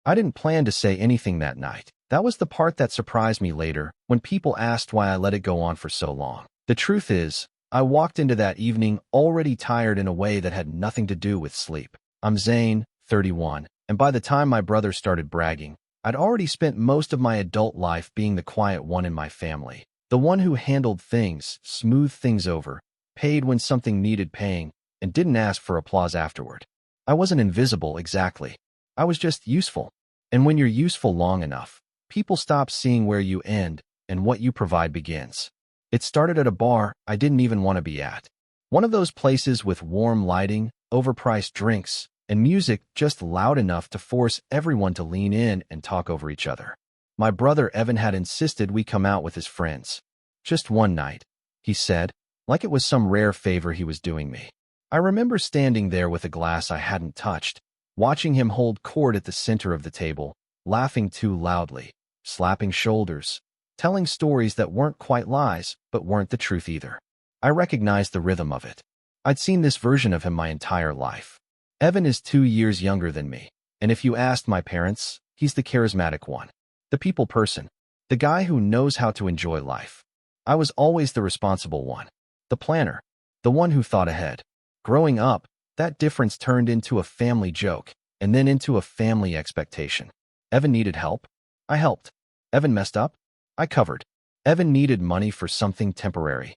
I didn't plan to say anything that night. That was the part that surprised me later, when people asked why I let it go on for so long. The truth is, I walked into that evening already tired in a way that had nothing to do with sleep. I'm Zane, 31, and by the time my brother started bragging, I'd already spent most of my adult life being the quiet one in my family. The one who handled things, smoothed things over, paid when something needed paying, and didn't ask for applause afterward. I wasn't invisible exactly. I was just useful. And when you're useful long enough, people stop seeing where you end and what you provide begins. It started at a bar I didn't even want to be at. One of those places with warm lighting, overpriced drinks, and music just loud enough to force everyone to lean in and talk over each other. My brother Evan had insisted we come out with his friends. Just one night, he said, like it was some rare favor he was doing me. I remember standing there with a glass I hadn't touched, watching him hold court at the center of the table, laughing too loudly, slapping shoulders, telling stories that weren't quite lies, but weren't the truth either. I recognized the rhythm of it. I'd seen this version of him my entire life. Evan is 2 years younger than me, and if you asked my parents, he's the charismatic one, the people person, the guy who knows how to enjoy life. I was always the responsible one, the planner, the one who thought ahead. Growing up, that difference turned into a family joke, and then into a family expectation. Evan needed help. I helped. Evan messed up. I covered. Evan needed money for something temporary.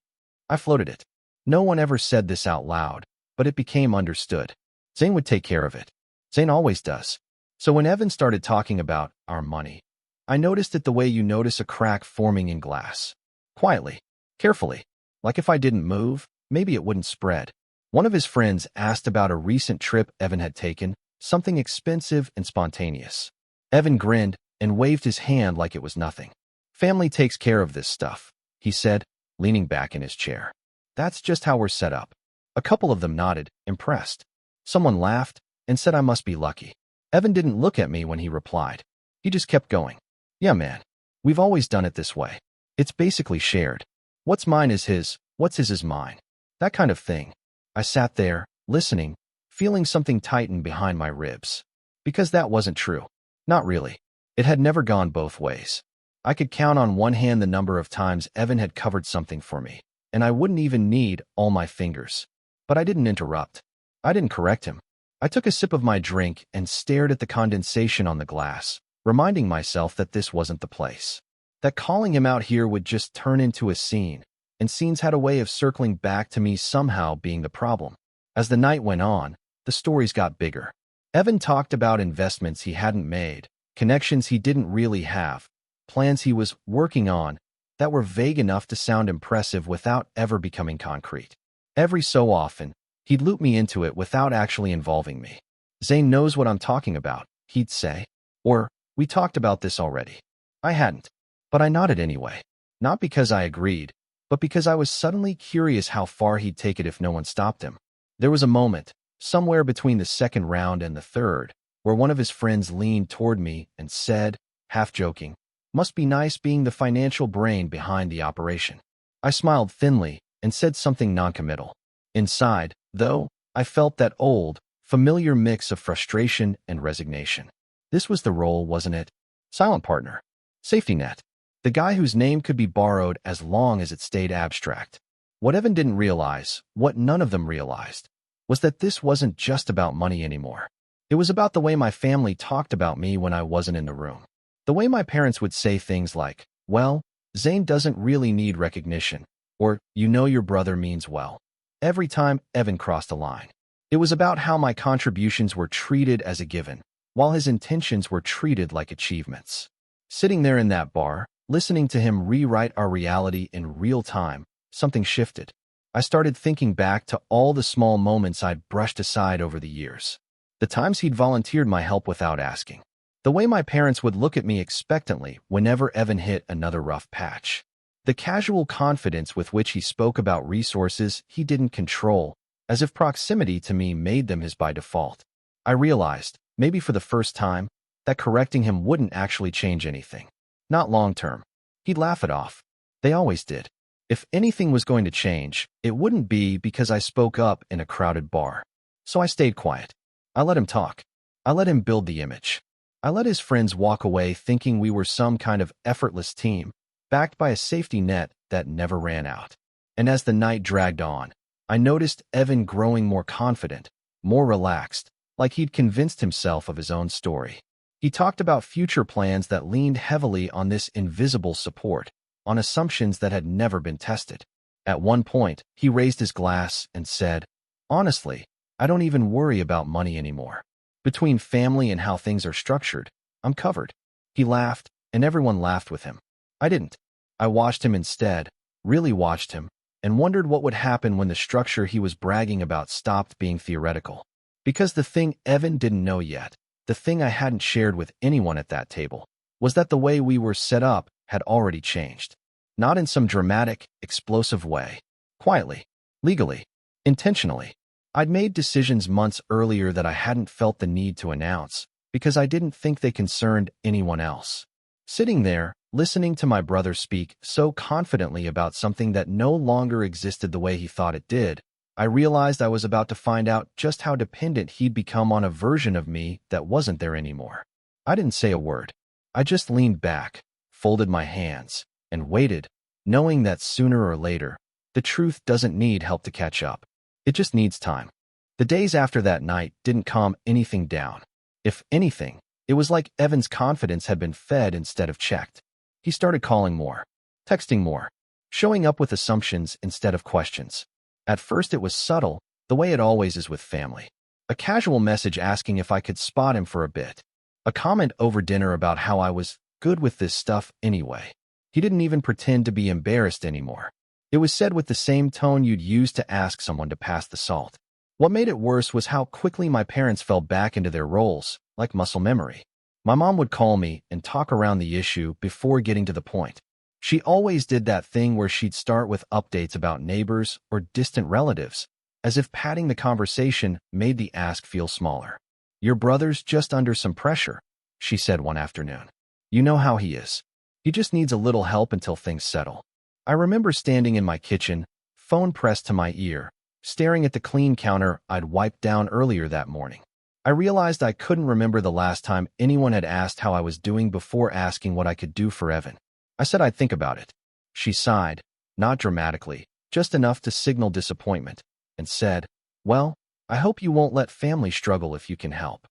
I floated it. No one ever said this out loud, but it became understood. Zane would take care of it. Zane always does. So when Evan started talking about our money, I noticed it the way you notice a crack forming in glass. Quietly, carefully, like if I didn't move, maybe it wouldn't spread. One of his friends asked about a recent trip Evan had taken, something expensive and spontaneous. Evan grinned and waved his hand like it was nothing. Family takes care of this stuff, he said, leaning back in his chair. That's just how we're set up. A couple of them nodded, impressed. Someone laughed and said I must be lucky. Evan didn't look at me when he replied. He just kept going. Yeah, man. We've always done it this way. It's basically shared. What's mine is his, what's his is mine. That kind of thing. I sat there, listening, feeling something tighten behind my ribs. Because that wasn't true. Not really. It had never gone both ways. I could count on one hand the number of times Evan had covered something for me, and I wouldn't even need all my fingers. But I didn't interrupt. I didn't correct him. I took a sip of my drink and stared at the condensation on the glass, reminding myself that this wasn't the place. That calling him out here would just turn into a scene, and scenes had a way of circling back to me somehow being the problem. As the night went on, the stories got bigger. Evan talked about investments he hadn't made, connections he didn't really have, plans he was working on that were vague enough to sound impressive without ever becoming concrete. Every so often, he'd loop me into it without actually involving me. Zane knows what I'm talking about, he'd say. Or, we talked about this already. I hadn't. But I nodded anyway. Not because I agreed, but because I was suddenly curious how far he'd take it if no one stopped him. There was a moment, somewhere between the second round and the third, where one of his friends leaned toward me and said, half joking, must be nice being the financial brain behind the operation. I smiled thinly and said something noncommittal. Inside, though, I felt that old, familiar mix of frustration and resignation. This was the role, wasn't it? Silent partner. Safety net. The guy whose name could be borrowed as long as it stayed abstract. What Evan didn't realize, what none of them realized, was that this wasn't just about money anymore. It was about the way my family talked about me when I wasn't in the room. The way my parents would say things like, well, Zane doesn't really need recognition, or, you know your brother means well. Every time Evan crossed a line. It was about how my contributions were treated as a given, while his intentions were treated like achievements. Sitting there in that bar, listening to him rewrite our reality in real time, something shifted. I started thinking back to all the small moments I'd brushed aside over the years. The times he'd volunteered my help without asking. The way my parents would look at me expectantly whenever Evan hit another rough patch. The casual confidence with which he spoke about resources he didn't control, as if proximity to me made them his by default. I realized, maybe for the first time, that correcting him wouldn't actually change anything. Not long term. He'd laugh it off. They always did. If anything was going to change, it wouldn't be because I spoke up in a crowded bar. So I stayed quiet. I let him talk. I let him build the image. I let his friends walk away thinking we were some kind of effortless team, backed by a safety net that never ran out. And as the night dragged on, I noticed Evan growing more confident, more relaxed, like he'd convinced himself of his own story. He talked about future plans that leaned heavily on this invisible support, on assumptions that had never been tested. At one point, he raised his glass and said, "Honestly, I don't even worry about money anymore. Between family and how things are structured, I'm covered." He laughed, and everyone laughed with him. I didn't. I watched him instead, really watched him, and wondered what would happen when the structure he was bragging about stopped being theoretical. Because the thing Evan didn't know yet, the thing I hadn't shared with anyone at that table, was that the way we were set up had already changed. Not in some dramatic, explosive way. Quietly, legally, intentionally. I'd made decisions months earlier that I hadn't felt the need to announce, because I didn't think they concerned anyone else. Sitting there, listening to my brother speak so confidently about something that no longer existed the way he thought it did, I realized I was about to find out just how dependent he'd become on a version of me that wasn't there anymore. I didn't say a word. I just leaned back, folded my hands, and waited, knowing that sooner or later, the truth doesn't need help to catch up. It just needs time. The days after that night didn't calm anything down. If anything, it was like Evan's confidence had been fed instead of checked. He started calling more, texting more, showing up with assumptions instead of questions. At first it was subtle, the way it always is with family. A casual message asking if I could spot him for a bit. A comment over dinner about how I was good with this stuff anyway. He didn't even pretend to be embarrassed anymore. It was said with the same tone you'd use to ask someone to pass the salt. What made it worse was how quickly my parents fell back into their roles, like muscle memory. My mom would call me and talk around the issue before getting to the point. She always did that thing where she'd start with updates about neighbors or distant relatives, as if padding the conversation made the ask feel smaller. "Your brother's just under some pressure," she said one afternoon. "You know how he is. He just needs a little help until things settle." I remember standing in my kitchen, phone pressed to my ear, staring at the clean counter I'd wiped down earlier that morning. I realized I couldn't remember the last time anyone had asked how I was doing before asking what I could do for Evan. I said I'd think about it. She sighed, not dramatically, just enough to signal disappointment, and said, "Well, I hope you won't let family struggle if you can help."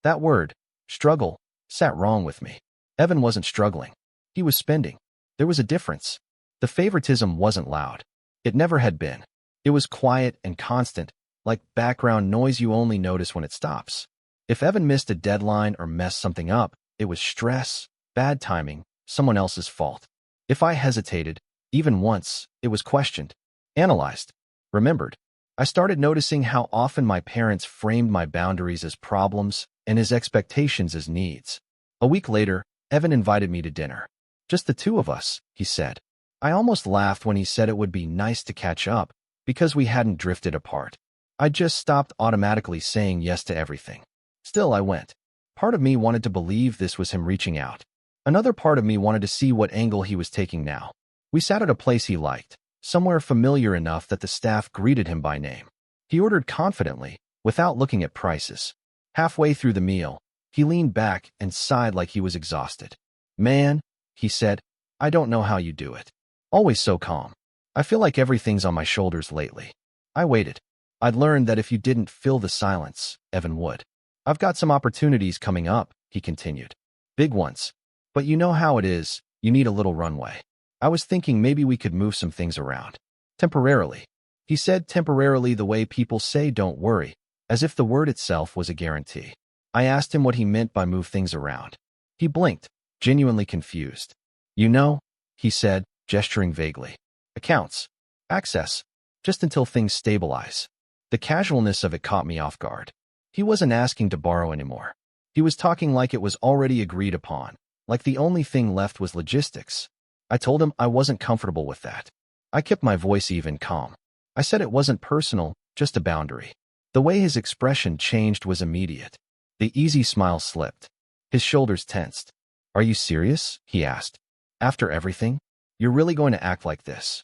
That word, struggle, sat wrong with me. Evan wasn't struggling. He was spending. There was a difference. The favoritism wasn't loud. It never had been. It was quiet and constant, like background noise you only notice when it stops. If Evan missed a deadline or messed something up, it was stress, bad timing, someone else's fault. If I hesitated, even once, it was questioned, analyzed, remembered. I started noticing how often my parents framed my boundaries as problems and his expectations as needs. A week later, Evan invited me to dinner. "Just the two of us," he said. I almost laughed when he said it would be nice to catch up, because we hadn't drifted apart. I just stopped automatically saying yes to everything. Still, I went. Part of me wanted to believe this was him reaching out. Another part of me wanted to see what angle he was taking now. We sat at a place he liked, somewhere familiar enough that the staff greeted him by name. He ordered confidently, without looking at prices. Halfway through the meal, he leaned back and sighed like he was exhausted. "Man," he said, "I don't know how you do it. Always so calm. I feel like everything's on my shoulders lately." I waited. I'd learned that if you didn't fill the silence, Evan would. "I've got some opportunities coming up," he continued. "Big ones. But you know how it is, you need a little runway. I was thinking maybe we could move some things around. Temporarily." He said temporarily the way people say don't worry, as if the word itself was a guarantee. I asked him what he meant by move things around. He blinked, genuinely confused. "You know," he said, gesturing vaguely. "Accounts. Access. Just until things stabilize." The casualness of it caught me off guard. He wasn't asking to borrow anymore. He was talking like it was already agreed upon, like the only thing left was logistics. I told him I wasn't comfortable with that. I kept my voice even, calm. I said it wasn't personal, just a boundary. The way his expression changed was immediate. The easy smile slipped. His shoulders tensed. "Are you serious?" he asked. "After everything? You're really going to act like this?"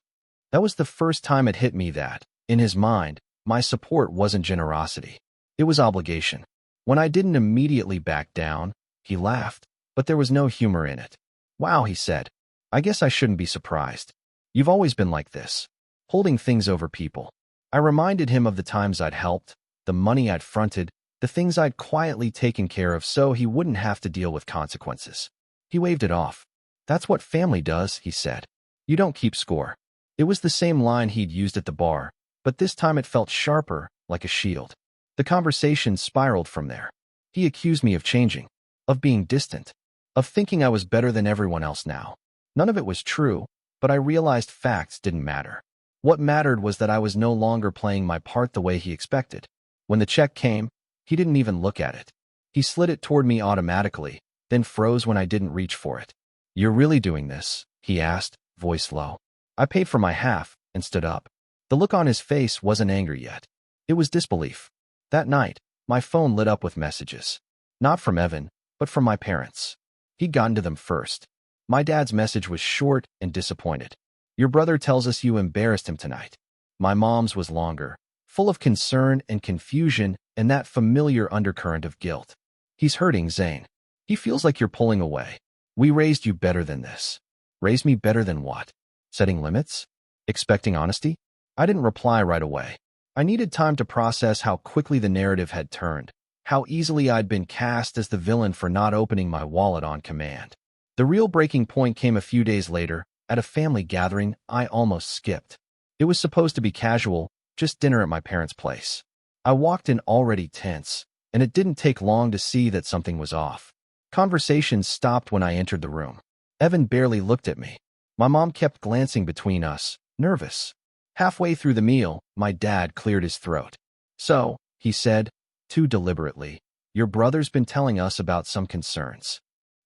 That was the first time it hit me that, in his mind, my support wasn't generosity. It was obligation. When I didn't immediately back down, He laughed, but there was no humor in it. Wow, he said. I guess I shouldn't be surprised. You've always been like this, holding things over people. I reminded him of the times I'd helped, the money I'd fronted, the things I'd quietly taken care of so he wouldn't have to deal with consequences. He waved it off. That's what family does, he said. You don't keep score. It was the same line he'd used at the bar, but this time it felt sharper, like a shield. The conversation spiraled from there. He accused me of changing, of being distant, of thinking I was better than everyone else now. None of it was true, but I realized facts didn't matter. What mattered was that I was no longer playing my part the way he expected. When the check came, he didn't even look at it. He slid it toward me automatically, then froze when I didn't reach for it. You're really doing this? He asked, voice low. I paid for my half and stood up. The look on his face wasn't anger yet. It was disbelief. That night, my phone lit up with messages. Not from Evan, but from my parents. He'd gotten to them first. My dad's message was short and disappointed. Your brother tells us you embarrassed him tonight. My mom's was longer, full of concern and confusion and that familiar undercurrent of guilt. He's hurting, Zane. He feels like you're pulling away. We raised you better than this. Raised me better than what? Setting limits? Expecting honesty? I didn't reply right away. I needed time to process how quickly the narrative had turned, how easily I'd been cast as the villain for not opening my wallet on command. The real breaking point came a few days later, at a family gathering I almost skipped. It was supposed to be casual, just dinner at my parents' place. I walked in already tense, and it didn't take long to see that something was off. Conversations stopped when I entered the room. Evan barely looked at me. My mom kept glancing between us, nervous. Halfway through the meal, my dad cleared his throat. So, he said, too deliberately, your brother's been telling us about some concerns.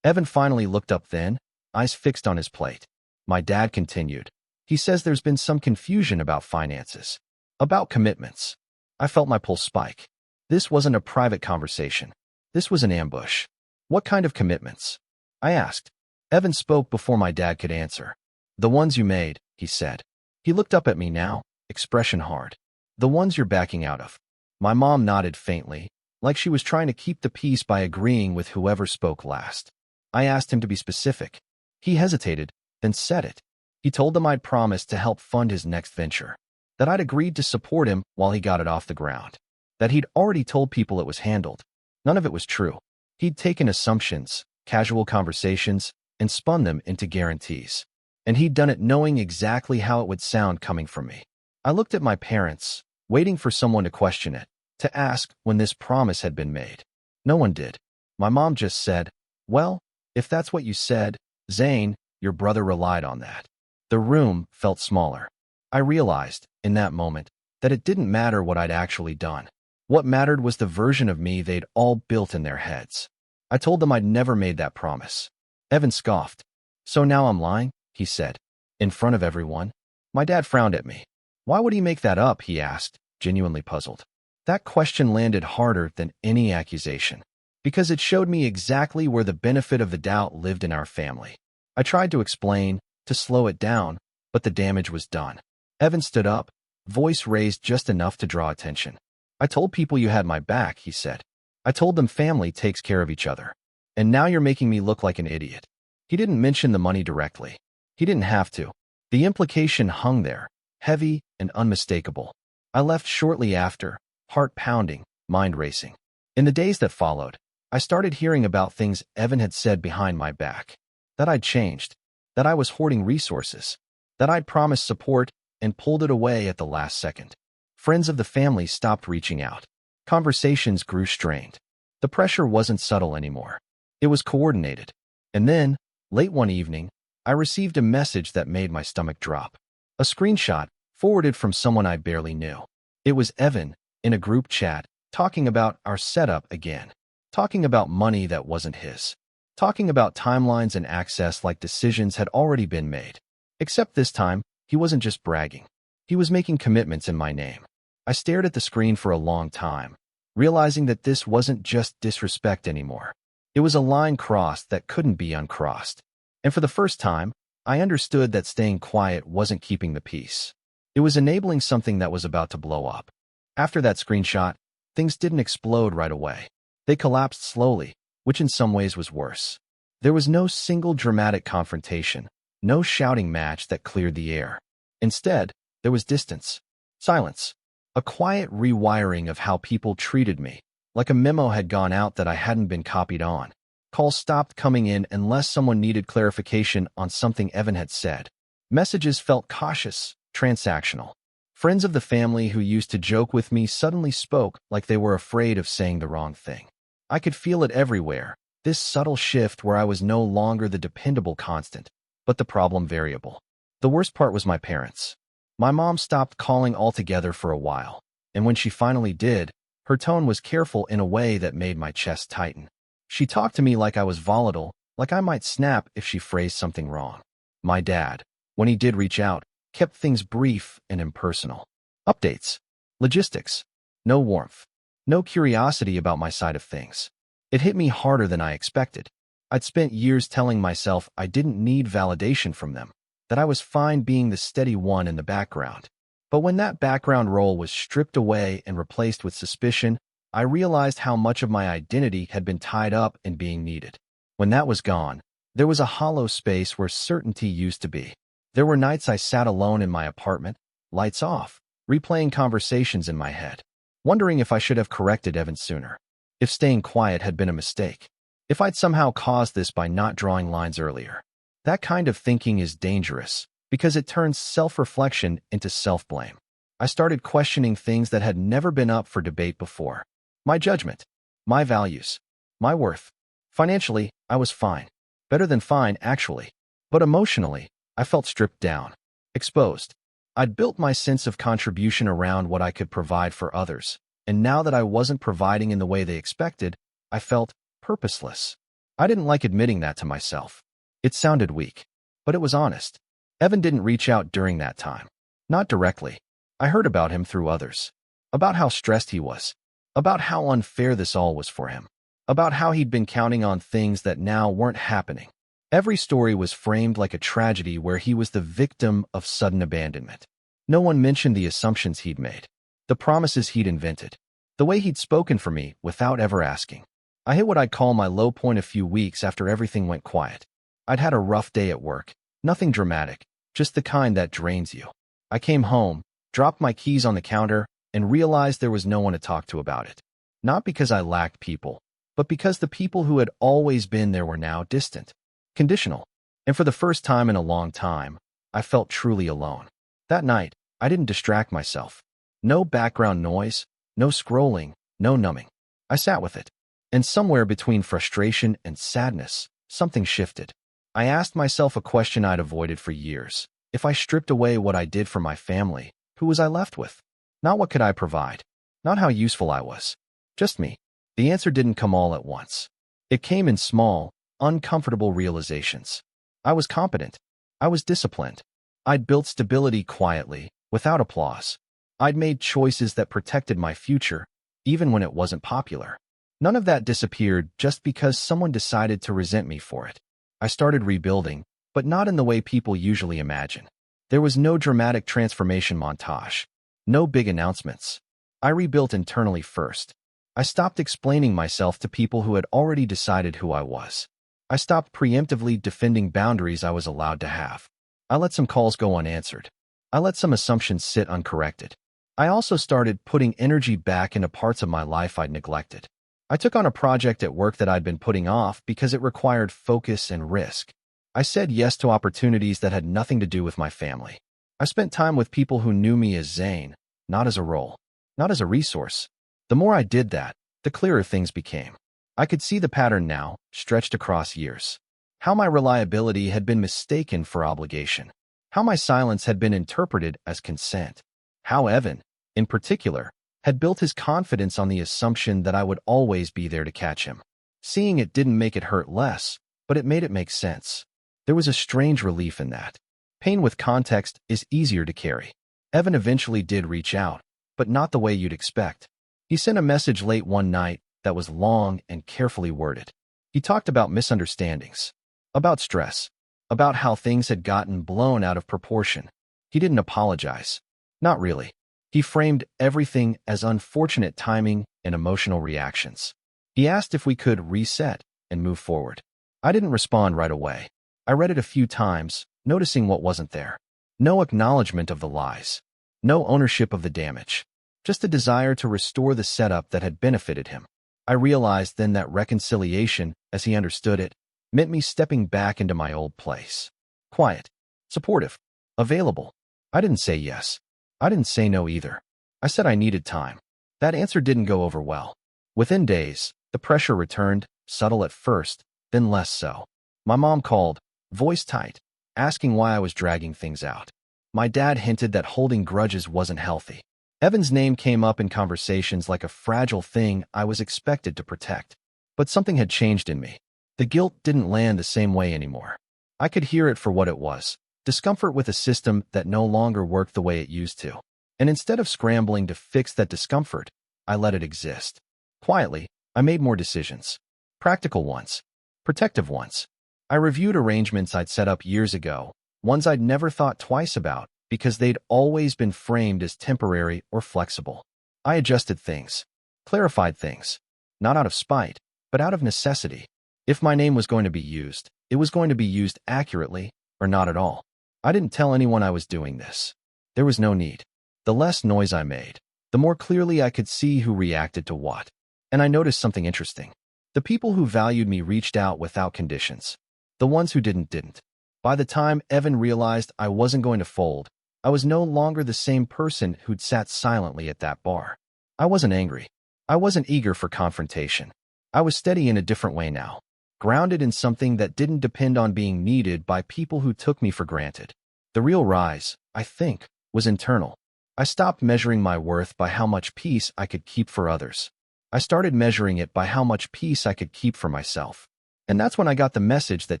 Evan finally looked up then, eyes fixed on his plate. My dad continued. He says there's been some confusion about finances, about commitments. I felt my pulse spike. This wasn't a private conversation. This was an ambush. What kind of commitments? I asked. Evan spoke before my dad could answer. The ones you made, he said. He looked up at me now, expression hard. The ones you're backing out of. My mom nodded faintly, like she was trying to keep the peace by agreeing with whoever spoke last. I asked him to be specific. He hesitated, then said it. He told them I'd promised to help fund his next venture, that I'd agreed to support him while he got it off the ground, that he'd already told people it was handled. None of it was true. He'd taken assumptions, casual conversations, and spun them into guarantees. And he'd done it knowing exactly how it would sound coming from me. I looked at my parents, waiting for someone to question it, to ask when this promise had been made. No one did. My mom just said, well, if that's what you said, Zane, your brother relied on that. The room felt smaller. I realized, in that moment, that it didn't matter what I'd actually done. What mattered was the version of me they'd all built in their heads. I told them I'd never made that promise. Evan scoffed. So now I'm lying? He said. In front of everyone? My dad frowned at me. Why would he make that up? He asked, genuinely puzzled. That question landed harder than any accusation, because it showed me exactly where the benefit of the doubt lived in our family. I tried to explain, to slow it down, but the damage was done. Evan stood up, voice raised just enough to draw attention. I told people you had my back, he said. I told them family takes care of each other. And now you're making me look like an idiot. He didn't mention the money directly. He didn't have to. The implication hung there, heavy and unmistakable. I left shortly after, heart pounding, mind racing. In the days that followed, I started hearing about things Evan had said behind my back. That I'd changed, that I was hoarding resources, that I'd promised support and pulled it away at the last second. Friends of the family stopped reaching out. Conversations grew strained. The pressure wasn't subtle anymore. It was coordinated. And then, late one evening, I received a message that made my stomach drop. A screenshot, forwarded from someone I barely knew. It was Evan, in a group chat, talking about our setup again. Talking about money that wasn't his. Talking about timelines and access like decisions had already been made. Except this time, he wasn't just bragging. He was making commitments in my name. I stared at the screen for a long time, realizing that this wasn't just disrespect anymore. It was a line crossed that couldn't be uncrossed. And for the first time, I understood that staying quiet wasn't keeping the peace. It was enabling something that was about to blow up. After that screenshot, things didn't explode right away. They collapsed slowly, which in some ways was worse. There was no single dramatic confrontation, no shouting match that cleared the air. Instead, there was distance, silence, a quiet rewiring of how people treated me, like a memo had gone out that I hadn't been copied on. Calls stopped coming in unless someone needed clarification on something Evan had said. Messages felt cautious, transactional. Friends of the family who used to joke with me suddenly spoke like they were afraid of saying the wrong thing. I could feel it everywhere, this subtle shift where I was no longer the dependable constant, but the problem variable. The worst part was my parents. My mom stopped calling altogether for a while, and when she finally did, her tone was careful in a way that made my chest tighten. She talked to me like I was volatile, like I might snap if she phrased something wrong. My dad, when he did reach out, kept things brief and impersonal. Updates, logistics, no warmth, no curiosity about my side of things. It hit me harder than I expected. I'd spent years telling myself I didn't need validation from them, that I was fine being the steady one in the background. But when that background role was stripped away and replaced with suspicion, I realized how much of my identity had been tied up in being needed. When that was gone, there was a hollow space where certainty used to be. There were nights I sat alone in my apartment, lights off, replaying conversations in my head, wondering if I should have corrected Evan sooner, if staying quiet had been a mistake, if I'd somehow caused this by not drawing lines earlier. That kind of thinking is dangerous because it turns self-reflection into self-blame. I started questioning things that had never been up for debate before. My judgment, my values, my worth. Financially, I was fine. Better than fine, actually. But emotionally, I felt stripped down, exposed. I'd built my sense of contribution around what I could provide for others, and now that I wasn't providing in the way they expected, I felt purposeless. I didn't like admitting that to myself. It sounded weak, but it was honest. Evan didn't reach out during that time. Not directly. I heard about him through others. About how stressed he was. About how unfair this all was for him. About how he'd been counting on things that now weren't happening. Every story was framed like a tragedy where he was the victim of sudden abandonment. No one mentioned the assumptions he'd made, the promises he'd invented, the way he'd spoken for me without ever asking. I hit what I'd call my low point a few weeks after everything went quiet. I'd had a rough day at work, nothing dramatic, just the kind that drains you. I came home, dropped my keys on the counter, and realized there was no one to talk to about it. Not because I lacked people, but because the people who had always been there were now distant, conditional. And for the first time in a long time, I felt truly alone. That night, I didn't distract myself. No background noise, no scrolling, no numbing. I sat with it. And somewhere between frustration and sadness, something shifted. I asked myself a question I'd avoided for years. If I stripped away what I did for my family, who was I left with? Not what could I provide. Not how useful I was. Just me. The answer didn't come all at once. It came in small, uncomfortable realizations. I was competent. I was disciplined. I'd built stability quietly, without applause. I'd made choices that protected my future, even when it wasn't popular. None of that disappeared just because someone decided to resent me for it. I started rebuilding, but not in the way people usually imagine. There was no dramatic transformation montage. No big announcements. I rebuilt internally first. I stopped explaining myself to people who had already decided who I was. I stopped preemptively defending boundaries I was allowed to have. I let some calls go unanswered. I let some assumptions sit uncorrected. I also started putting energy back into parts of my life I'd neglected. I took on a project at work that I'd been putting off because it required focus and risk. I said yes to opportunities that had nothing to do with my family. I spent time with people who knew me as Zane, not as a role, not as a resource. The more I did that, the clearer things became. I could see the pattern now, stretched across years. How my reliability had been mistaken for obligation. How my silence had been interpreted as consent. How Evan, in particular, had built his confidence on the assumption that I would always be there to catch him. Seeing it didn't make it hurt less, but it made it make sense. There was a strange relief in that. Pain with context is easier to carry. Evan eventually did reach out, but not the way you'd expect. He sent a message late one night that was long and carefully worded. He talked about misunderstandings, about stress, about how things had gotten blown out of proportion. He didn't apologize. Not really. He framed everything as unfortunate timing and emotional reactions. He asked if we could reset, and move forward. I didn't respond right away. I read it a few times, noticing what wasn't there. No acknowledgement of the lies. No ownership of the damage. Just a desire to restore the setup that had benefited him. I realized then that reconciliation, as he understood it, meant me stepping back into my old place. Quiet. Supportive. Available. I didn't say yes. I didn't say no either. I said I needed time. That answer didn't go over well. Within days, the pressure returned, subtle at first, then less so. My mom called, voice tight, asking why I was dragging things out. My dad hinted that holding grudges wasn't healthy. Evan's name came up in conversations like a fragile thing I was expected to protect. But something had changed in me. The guilt didn't land the same way anymore. I could hear it for what it was, discomfort with a system that no longer worked the way it used to. And instead of scrambling to fix that discomfort, I let it exist. Quietly, I made more decisions. Practical ones. Protective ones. I reviewed arrangements I'd set up years ago, ones I'd never thought twice about because they'd always been framed as temporary or flexible. I adjusted things, clarified things, not out of spite, but out of necessity. If my name was going to be used, it was going to be used accurately or not at all. I didn't tell anyone I was doing this. There was no need. The less noise I made, the more clearly I could see who reacted to what. And I noticed something interesting. The people who valued me reached out without conditions. The ones who didn't. By the time Evan realized I wasn't going to fold, I was no longer the same person who'd sat silently at that bar. I wasn't angry. I wasn't eager for confrontation. I was steady in a different way now, grounded in something that didn't depend on being needed by people who took me for granted. The real rise, I think, was internal. I stopped measuring my worth by how much peace I could keep for others. I started measuring it by how much peace I could keep for myself. And that's when I got the message that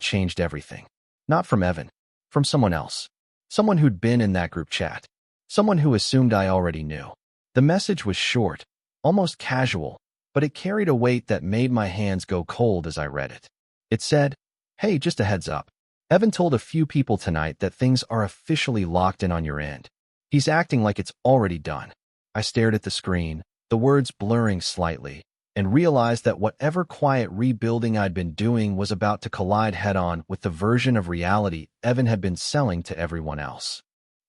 changed everything. Not from Evan, from someone else. Someone who'd been in that group chat. Someone who assumed I already knew. The message was short, almost casual, but it carried a weight that made my hands go cold as I read it. It said, "Hey, just a heads up. Evan told a few people tonight that things are officially locked in on your end. He's acting like it's already done." I stared at the screen, the words blurring slightly, and realized that whatever quiet rebuilding I'd been doing was about to collide head-on with the version of reality Evan had been selling to everyone else.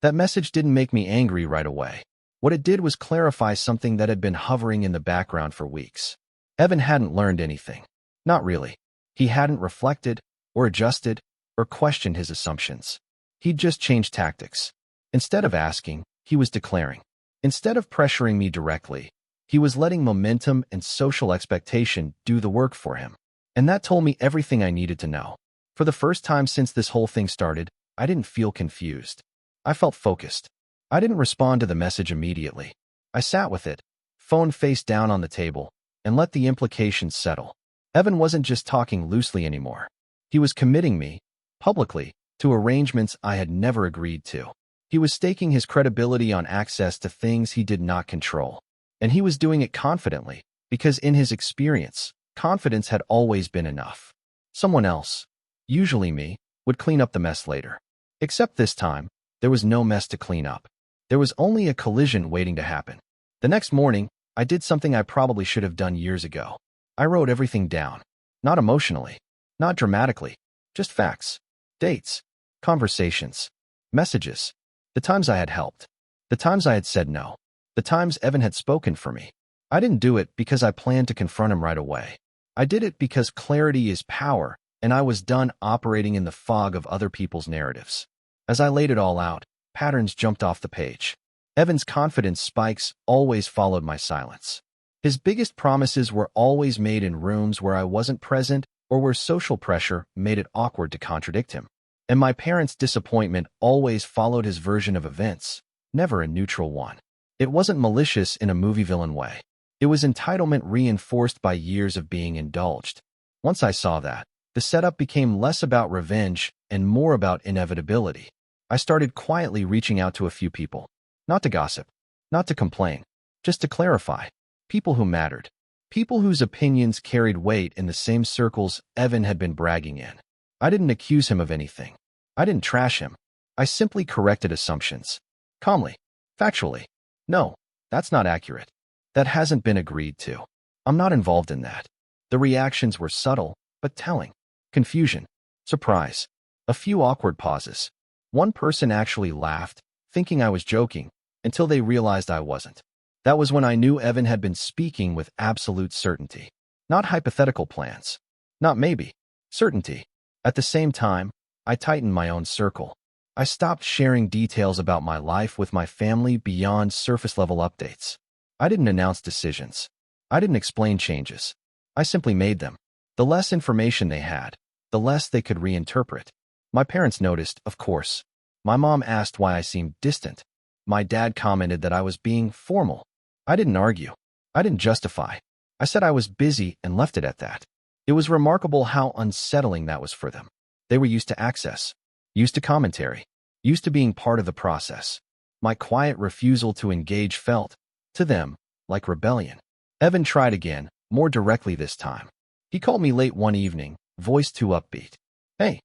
That message didn't make me angry right away. What it did was clarify something that had been hovering in the background for weeks. Evan hadn't learned anything. Not really. He hadn't reflected, or adjusted, or questioned his assumptions. He'd just changed tactics. Instead of asking, he was declaring. Instead of pressuring me directly, he was letting momentum and social expectation do the work for him. And that told me everything I needed to know. For the first time since this whole thing started, I didn't feel confused. I felt focused. I didn't respond to the message immediately. I sat with it, phone face down on the table, and let the implications settle. Evan wasn't just talking loosely anymore. He was committing me, publicly, to arrangements I had never agreed to. He was staking his credibility on access to things he did not control. And he was doing it confidently, because in his experience, confidence had always been enough. Someone else, usually me, would clean up the mess later. Except this time, there was no mess to clean up. There was only a collision waiting to happen. The next morning, I did something I probably should have done years ago. I wrote everything down. Not emotionally, not dramatically, just facts, dates, conversations, messages, the times I had helped, the times I had said no, the times Evan had spoken for me. I didn't do it because I planned to confront him right away. I did it because clarity is power, and I was done operating in the fog of other people's narratives. As I laid it all out, patterns jumped off the page. Evan's confidence spikes always followed my silence. His biggest promises were always made in rooms where I wasn't present or where social pressure made it awkward to contradict him. And my parents' disappointment always followed his version of events, never a neutral one. It wasn't malicious in a movie villain way. It was entitlement reinforced by years of being indulged. Once I saw that, the setup became less about revenge and more about inevitability. I started quietly reaching out to a few people. Not to gossip, not to complain, just to clarify. People who mattered. People whose opinions carried weight in the same circles Evan had been bragging in. I didn't accuse him of anything. I didn't trash him. I simply corrected assumptions. Calmly. Factually. No, that's not accurate. That hasn't been agreed to. I'm not involved in that. The reactions were subtle, but telling. Confusion. Surprise. A few awkward pauses. One person actually laughed, thinking I was joking, until they realized I wasn't. That was when I knew Evan had been speaking with absolute certainty. Not hypothetical plans. Not maybe. Certainty. At the same time, I tightened my own circle. I stopped sharing details about my life with my family beyond surface-level updates. I didn't announce decisions. I didn't explain changes. I simply made them. The less information they had, the less they could reinterpret. My parents noticed, of course. My mom asked why I seemed distant. My dad commented that I was being formal. I didn't argue. I didn't justify. I said I was busy and left it at that. It was remarkable how unsettling that was for them. They were used to access, used to commentary, used to being part of the process. My quiet refusal to engage felt, to them, like rebellion. Evan tried again, more directly this time. He called me late one evening, voice too upbeat. "Hey,"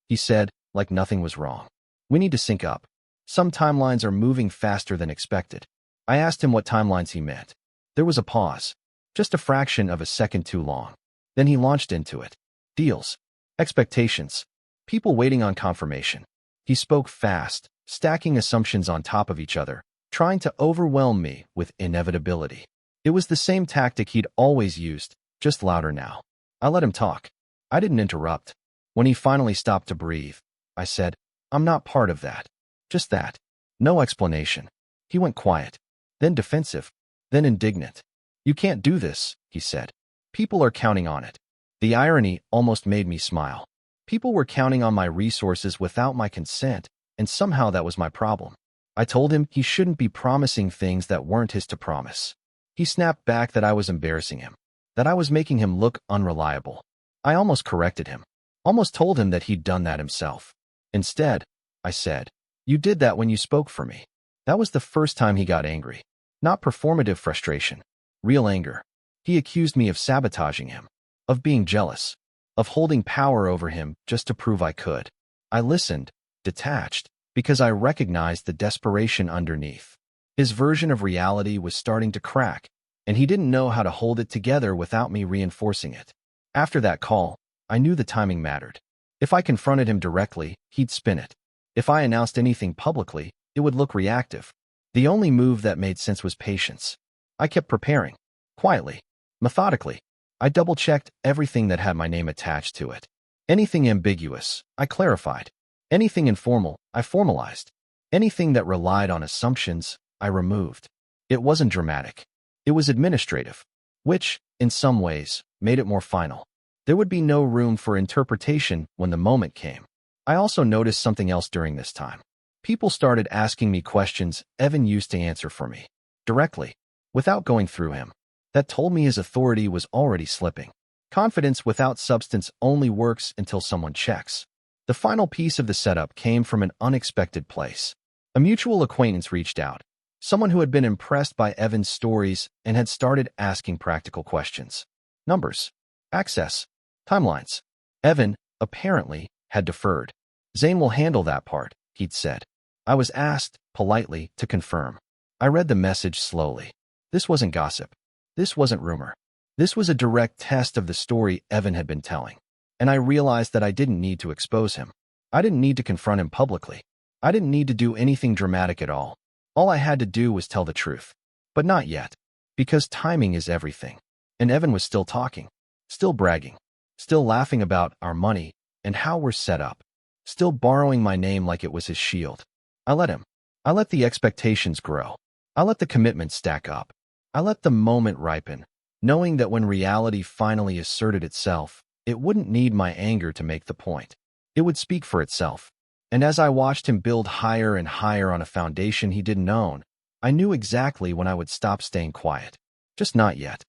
he said, like nothing was wrong. "We need to sync up. Some timelines are moving faster than expected." I asked him what timelines he meant. There was a pause, just a fraction of a second too long. Then he launched into it. Deals. Expectations. People waiting on confirmation. He spoke fast, stacking assumptions on top of each other, trying to overwhelm me with inevitability. It was the same tactic he'd always used, just louder now. I let him talk. I didn't interrupt. When he finally stopped to breathe, I said, "I'm not part of that. Just that." No explanation. He went quiet, then defensive, then indignant. "You can't do this," he said. "People are counting on it." The irony almost made me smile. People were counting on my resources without my consent, and somehow that was my problem. I told him he shouldn't be promising things that weren't his to promise. He snapped back that I was embarrassing him, that I was making him look unreliable. I almost corrected him, almost told him that he'd done that himself. Instead, I said, "You did that when you spoke for me." That was the first time he got angry. Not performative frustration, real anger. He accused me of sabotaging him, of being jealous, of holding power over him just to prove I could. I listened, detached, because I recognized the desperation underneath. His version of reality was starting to crack, and he didn't know how to hold it together without me reinforcing it. After that call, I knew the timing mattered. If I confronted him directly, he'd spin it. If I announced anything publicly, it would look reactive. The only move that made sense was patience. I kept preparing, quietly, methodically. I double-checked everything that had my name attached to it. Anything ambiguous, I clarified. Anything informal, I formalized. Anything that relied on assumptions, I removed. It wasn't dramatic. It was administrative, which, in some ways, made it more final. There would be no room for interpretation when the moment came. I also noticed something else during this time. People started asking me questions Evan used to answer for me, directly, without going through him. That told me his authority was already slipping. Confidence without substance only works until someone checks. The final piece of the setup came from an unexpected place. A mutual acquaintance reached out, someone who had been impressed by Evan's stories and had started asking practical questions. Numbers, access, timelines. Evan, apparently, had deferred. "Zane will handle that part," he'd said. I was asked, politely, to confirm. I read the message slowly. This wasn't gossip. This wasn't rumor. This was a direct test of the story Evan had been telling. And I realized that I didn't need to expose him. I didn't need to confront him publicly. I didn't need to do anything dramatic at all. All I had to do was tell the truth. But not yet. Because timing is everything. And Evan was still talking. Still bragging. Still laughing about our money and how we're set up. Still borrowing my name like it was his shield. I let him. I let the expectations grow. I let the commitment stack up. I let the moment ripen, knowing that when reality finally asserted itself, it wouldn't need my anger to make the point. It would speak for itself. And as I watched him build higher and higher on a foundation he didn't own, I knew exactly when I would stop staying quiet. Just not yet.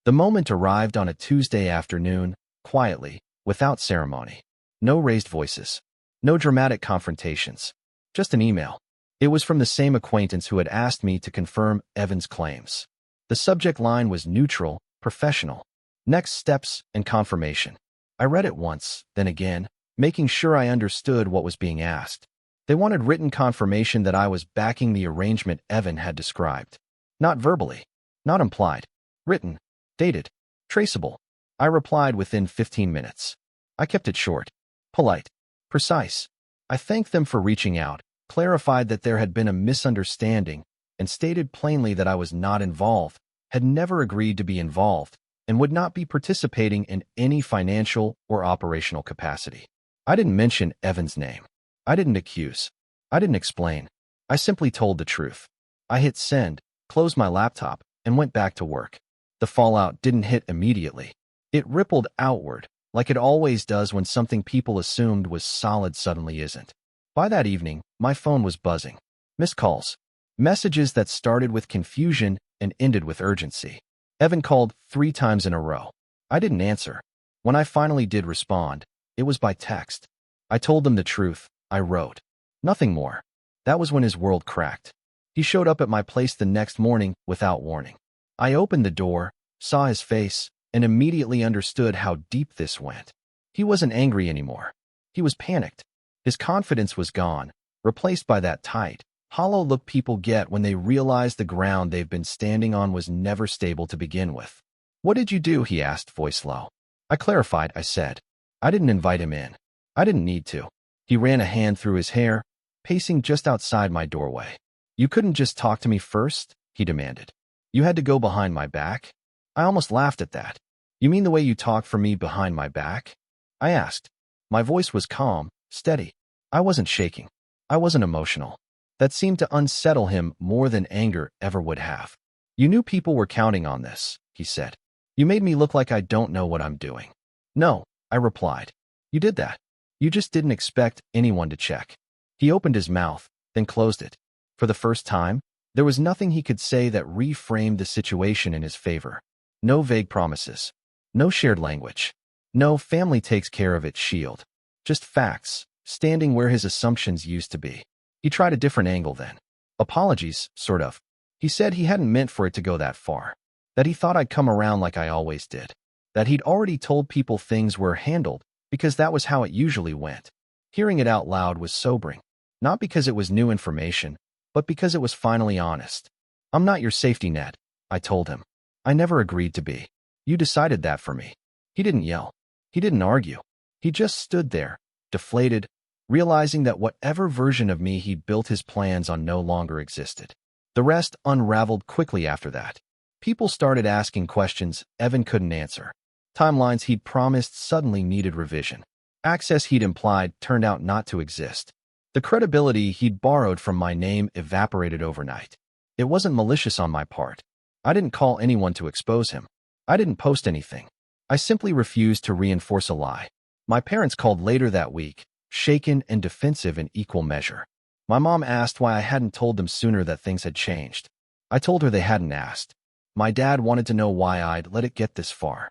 The moment arrived on a Tuesday afternoon, quietly, without ceremony. No raised voices. No dramatic confrontations. Just an email. It was from the same acquaintance who had asked me to confirm Evan's claims. The subject line was neutral, professional. Next steps and confirmation. I read it once, then again, making sure I understood what was being asked. They wanted written confirmation that I was backing the arrangement Evan had described. Not verbally. Not implied. Written. Dated. Traceable. I replied within 15 minutes. I kept it short, polite, precise. I thanked them for reaching out, clarified that there had been a misunderstanding, and stated plainly that I was not involved, had never agreed to be involved, and would not be participating in any financial or operational capacity. I didn't mention Evan's name. I didn't accuse. I didn't explain. I simply told the truth. I hit send, closed my laptop, and went back to work. The fallout didn't hit immediately. It rippled outward, like it always does when something people assumed was solid suddenly isn't. By that evening, my phone was buzzing. Missed calls. Messages that started with confusion and ended with urgency. Evan called 3 times in a row. I didn't answer. When I finally did respond, it was by text. I told him the truth. I wrote. Nothing more. That was when his world cracked. He showed up at my place the next morning without warning. I opened the door, saw his face, and immediately understood how deep this went. He wasn't angry anymore. He was panicked. His confidence was gone, replaced by that tight, hollow look people get when they realize the ground they've been standing on was never stable to begin with. "What did you do?" he asked, voice low. I clarified, I said. I didn't invite him in. I didn't need to. He ran a hand through his hair, pacing just outside my doorway. "You couldn't just talk to me first?" he demanded. "You had to go behind my back?" I almost laughed at that. "You mean the way you talk for me behind my back?" I asked. My voice was calm, steady. I wasn't shaking. I wasn't emotional. That seemed to unsettle him more than anger ever would have. "You knew people were counting on this," he said. "You made me look like I don't know what I'm doing." "No," I replied. "You did that. You just didn't expect anyone to check." He opened his mouth, then closed it. For the first time, there was nothing he could say that reframed the situation in his favor. No vague promises. No shared language. No family takes care of it shield. Just facts, standing where his assumptions used to be. He tried a different angle then. Apologies, sort of. He said he hadn't meant for it to go that far. That he thought I'd come around like I always did. That he'd already told people things were handled because that was how it usually went. Hearing it out loud was sobering. Not because it was new information, but because it was finally honest. "I'm not your safety net," I told him. "I never agreed to be. You decided that for me." He didn't yell. He didn't argue. He just stood there, deflated, realizing that whatever version of me he'd built his plans on no longer existed. The rest unraveled quickly after that. People started asking questions Evan couldn't answer. Timelines he'd promised suddenly needed revision. Access he'd implied turned out not to exist. The credibility he'd borrowed from my name evaporated overnight. It wasn't malicious on my part. I didn't call anyone to expose him. I didn't post anything. I simply refused to reinforce a lie. My parents called later that week, shaken and defensive in equal measure. My mom asked why I hadn't told them sooner that things had changed. I told her they hadn't asked. My dad wanted to know why I'd let it get this far.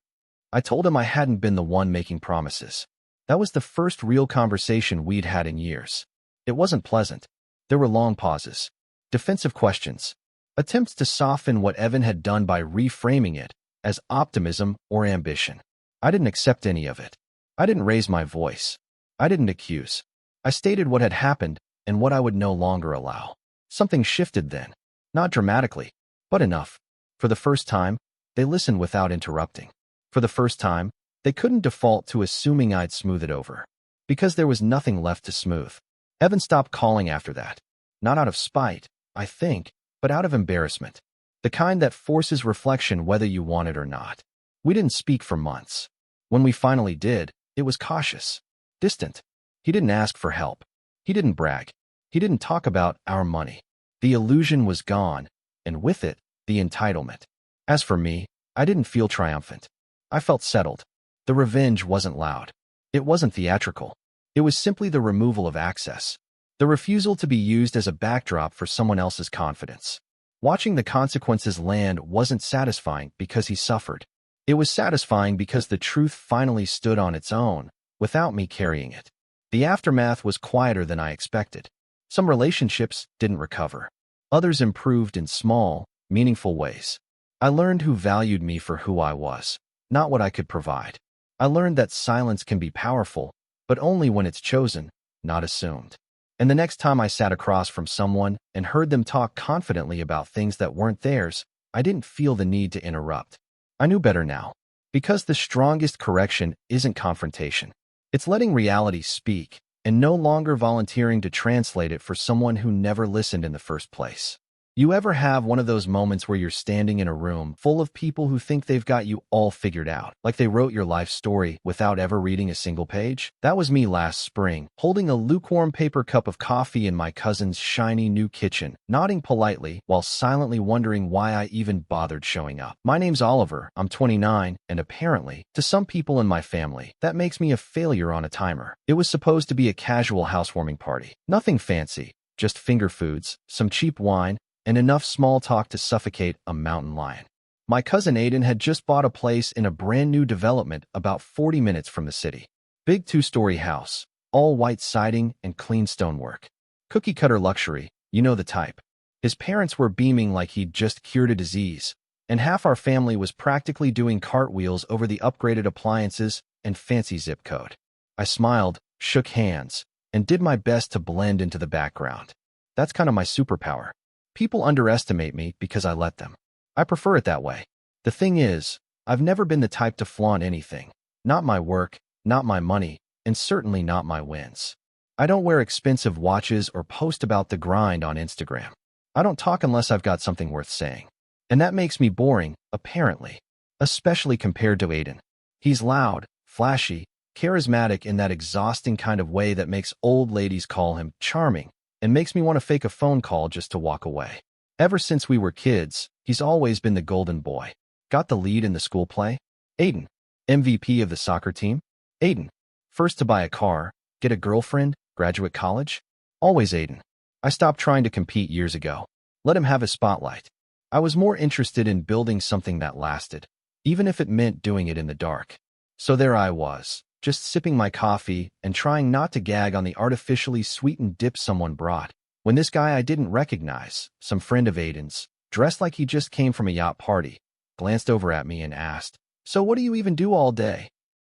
I told him I hadn't been the one making promises. That was the first real conversation we'd had in years. It wasn't pleasant. There were long pauses, defensive questions, attempts to soften what Evan had done by reframing it as optimism or ambition. I didn't accept any of it. I didn't raise my voice. I didn't accuse. I stated what had happened and what I would no longer allow. Something shifted then, not dramatically, but enough. For the first time, they listened without interrupting. For the first time, they couldn't default to assuming I'd smooth it over. Because there was nothing left to smooth. Evan stopped calling after that. Not out of spite, I think, but out of embarrassment. The kind that forces reflection whether you want it or not. We didn't speak for months. When we finally did, it was cautious, distant. He didn't ask for help. He didn't brag. He didn't talk about our money. The illusion was gone, and with it, the entitlement. As for me, I didn't feel triumphant. I felt settled. The revenge wasn't loud. It wasn't theatrical. It was simply the removal of access. The refusal to be used as a backdrop for someone else's confidence. Watching the consequences land wasn't satisfying because he suffered. It was satisfying because the truth finally stood on its own, without me carrying it. The aftermath was quieter than I expected. Some relationships didn't recover. Others improved in small, meaningful ways. I learned who valued me for who I was, not what I could provide. I learned that silence can be powerful, but only when it's chosen, not assumed. And the next time I sat across from someone and heard them talk confidently about things that weren't theirs, I didn't feel the need to interrupt. I knew better now. Because the strongest correction isn't confrontation. It's letting reality speak and no longer volunteering to translate it for someone who never listened in the first place. You ever have one of those moments where you're standing in a room full of people who think they've got you all figured out, like they wrote your life story without ever reading a single page? That was me last spring, holding a lukewarm paper cup of coffee in my cousin's shiny new kitchen, nodding politely while silently wondering why I even bothered showing up. My name's Oliver, I'm 29, and apparently, to some people in my family, that makes me a failure on a timer. It was supposed to be a casual housewarming party. Nothing fancy, just finger foods, some cheap wine, and enough small talk to suffocate a mountain lion. My cousin Aiden had just bought a place in a brand new development about 40 minutes from the city. Big 2-story house, all white siding and clean stonework. Cookie-cutter luxury, you know the type. His parents were beaming like he'd just cured a disease, and half our family was practically doing cartwheels over the upgraded appliances and fancy zip code. I smiled, shook hands, and did my best to blend into the background. That's kind of my superpower. People underestimate me because I let them. I prefer it that way. The thing is, I've never been the type to flaunt anything. Not my work, not my money, and certainly not my wins. I don't wear expensive watches or post about the grind on Instagram. I don't talk unless I've got something worth saying. And that makes me boring, apparently. Especially compared to Aiden. He's loud, flashy, charismatic in that exhausting kind of way that makes old ladies call him charming, and makes me want to fake a phone call just to walk away. Ever since we were kids, he's always been the golden boy. Got the lead in the school play? Aiden. MVP of the soccer team? Aiden. First to buy a car, get a girlfriend, graduate college? Always Aiden. I stopped trying to compete years ago. Let him have his spotlight. I was more interested in building something that lasted, even if it meant doing it in the dark. So there I was, just sipping my coffee and trying not to gag on the artificially sweetened dip someone brought, when this guy I didn't recognize, some friend of Aiden's, dressed like he just came from a yacht party, glanced over at me and asked, "So what do you even do all day?"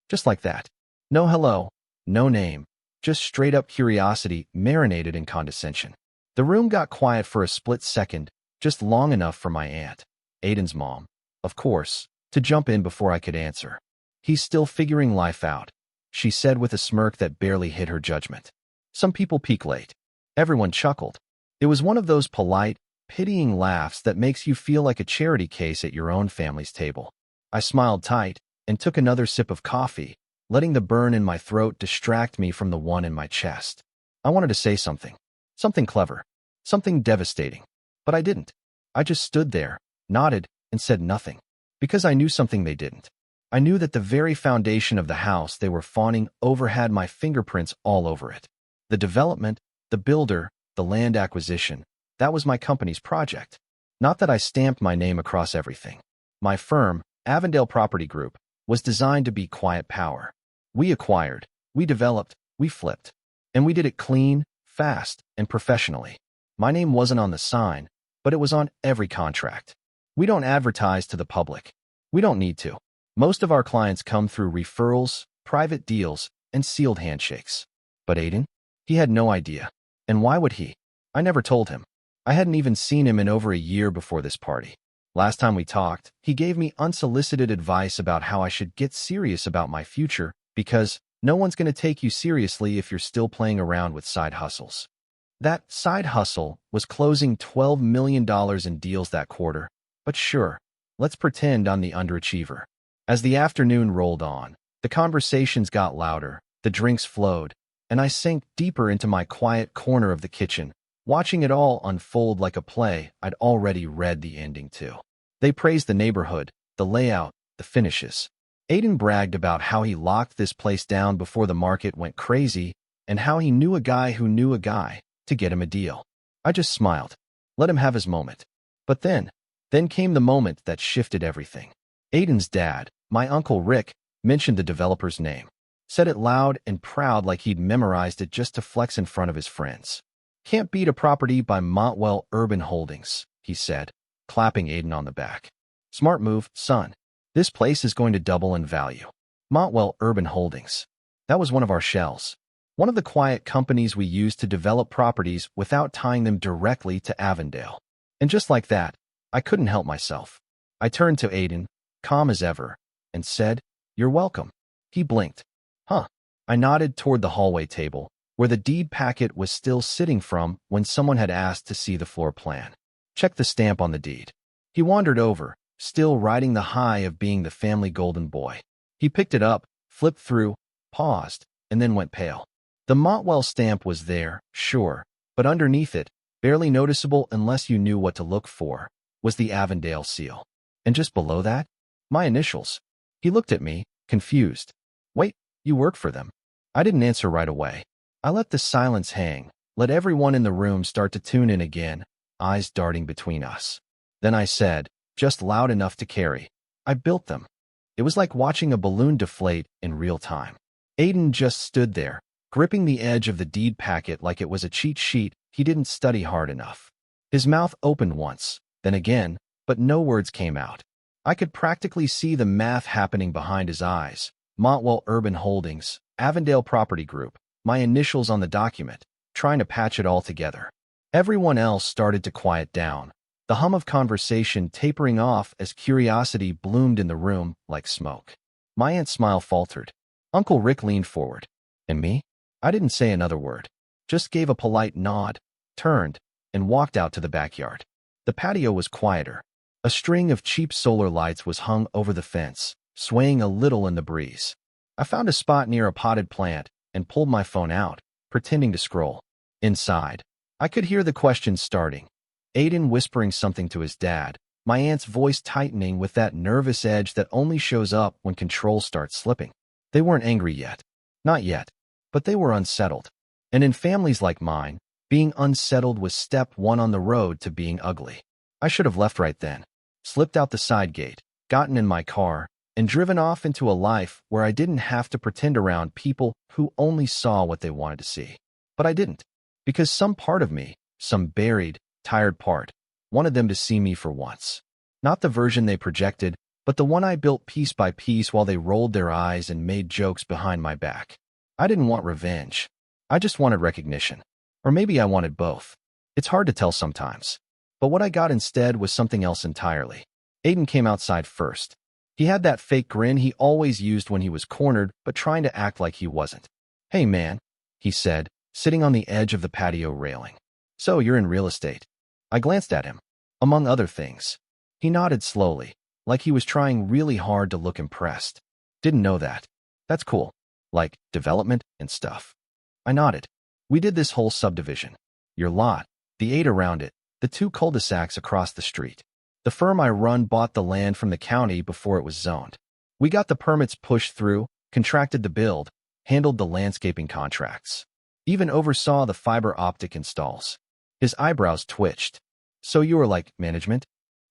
Just like that. No hello, no name, just straight-up curiosity marinated in condescension. The room got quiet for a split second, just long enough for my aunt, Aiden's mom, of course, to jump in before I could answer. "He's still figuring life out," she said with a smirk that barely hid her judgment. "Some people peak late." Everyone chuckled. It was one of those polite, pitying laughs that makes you feel like a charity case at your own family's table. I smiled tight and took another sip of coffee, letting the burn in my throat distract me from the one in my chest. I wanted to say something. Something clever. Something devastating. But I didn't. I just stood there, nodded, and said nothing. Because I knew something they didn't. I knew that the very foundation of the house they were fawning over had my fingerprints all over it. The development, the builder, the land acquisition, that was my company's project. Not that I stamped my name across everything. My firm, Avondale Property Group, was designed to be quiet power. We acquired, we developed, we flipped. And we did it clean, fast, and professionally. My name wasn't on the sign, but it was on every contract. We don't advertise to the public. We don't need to. Most of our clients come through referrals, private deals, and sealed handshakes. But Aiden? He had no idea. And why would he? I never told him. I hadn't even seen him in over a year before this party. Last time we talked, he gave me unsolicited advice about how I should get serious about my future because no one's going to take you seriously if you're still playing around with side hustles. That side hustle was closing $12 million in deals that quarter. But sure, let's pretend I'm the underachiever. As the afternoon rolled on, the conversations got louder, the drinks flowed, and I sank deeper into my quiet corner of the kitchen, watching it all unfold like a play I'd already read the ending to. They praised the neighborhood, the layout, the finishes. Aiden bragged about how he locked this place down before the market went crazy and how he knew a guy who knew a guy to get him a deal. I just smiled, let him have his moment. But then came the moment that shifted everything. Aiden's dad, my Uncle Rick, mentioned the developer's name. Said it loud and proud like he'd memorized it just to flex in front of his friends. "Can't beat a property by Montwell Urban Holdings," he said, clapping Aiden on the back. "Smart move, son. This place is going to double in value." Montwell Urban Holdings. That was one of our shells. One of the quiet companies we used to develop properties without tying them directly to Avondale. And just like that, I couldn't help myself. I turned to Aiden, calm as ever, and said, "You're welcome." He blinked. Huh. I nodded toward the hallway table, where the deed packet was still sitting from when someone had asked to see the floor plan. Check the stamp on the deed. He wandered over, still riding the high of being the family golden boy. He picked it up, flipped through, paused, and then went pale. The Montwell stamp was there, sure, but underneath it, barely noticeable unless you knew what to look for, was the Avondale seal. And just below that, my initials. He looked at me, confused. Wait, you work for them? I didn't answer right away. I let the silence hang, let everyone in the room start to tune in again, eyes darting between us. Then I said, just loud enough to carry, "I built them." It was like watching a balloon deflate in real time. Aiden just stood there, gripping the edge of the deed packet like it was a cheat sheet he didn't study hard enough. His mouth opened once, then again, but no words came out. I could practically see the math happening behind his eyes. Montwell Urban Holdings, Avondale Property Group, my initials on the document, trying to patch it all together. Everyone else started to quiet down, the hum of conversation tapering off as curiosity bloomed in the room like smoke. My aunt's smile faltered. Uncle Rick leaned forward. And me? I didn't say another word, just gave a polite nod, turned, and walked out to the backyard. The patio was quieter. A string of cheap solar lights was hung over the fence, swaying a little in the breeze. I found a spot near a potted plant and pulled my phone out, pretending to scroll. Inside, I could hear the questions starting. Aiden whispering something to his dad, my aunt's voice tightening with that nervous edge that only shows up when control starts slipping. They weren't angry yet. Not yet. But they were unsettled. And in families like mine, being unsettled was step one on the road to being ugly. I should have left right then, slipped out the side gate, gotten in my car, and driven off into a life where I didn't have to pretend around people who only saw what they wanted to see. But I didn't, because some part of me, some buried, tired part, wanted them to see me for once. Not the version they projected, but the one I built piece by piece while they rolled their eyes and made jokes behind my back. I didn't want revenge. I just wanted recognition. Or maybe I wanted both. It's hard to tell sometimes. But what I got instead was something else entirely. Aiden came outside first. He had that fake grin he always used when he was cornered, but trying to act like he wasn't. "Hey man," he said, sitting on the edge of the patio railing. "So you're in real estate." I glanced at him. Among other things. He nodded slowly, like he was trying really hard to look impressed. "Didn't know that. That's cool. Like, development and stuff." I nodded. "We did this whole subdivision. Your lot, the 8 around it, the 2 cul-de-sacs across the street. The firm I run bought the land from the county before it was zoned. We got the permits pushed through, contracted the build, handled the landscaping contracts. Even oversaw the fiber optic installs." His eyebrows twitched. "So you were like management?"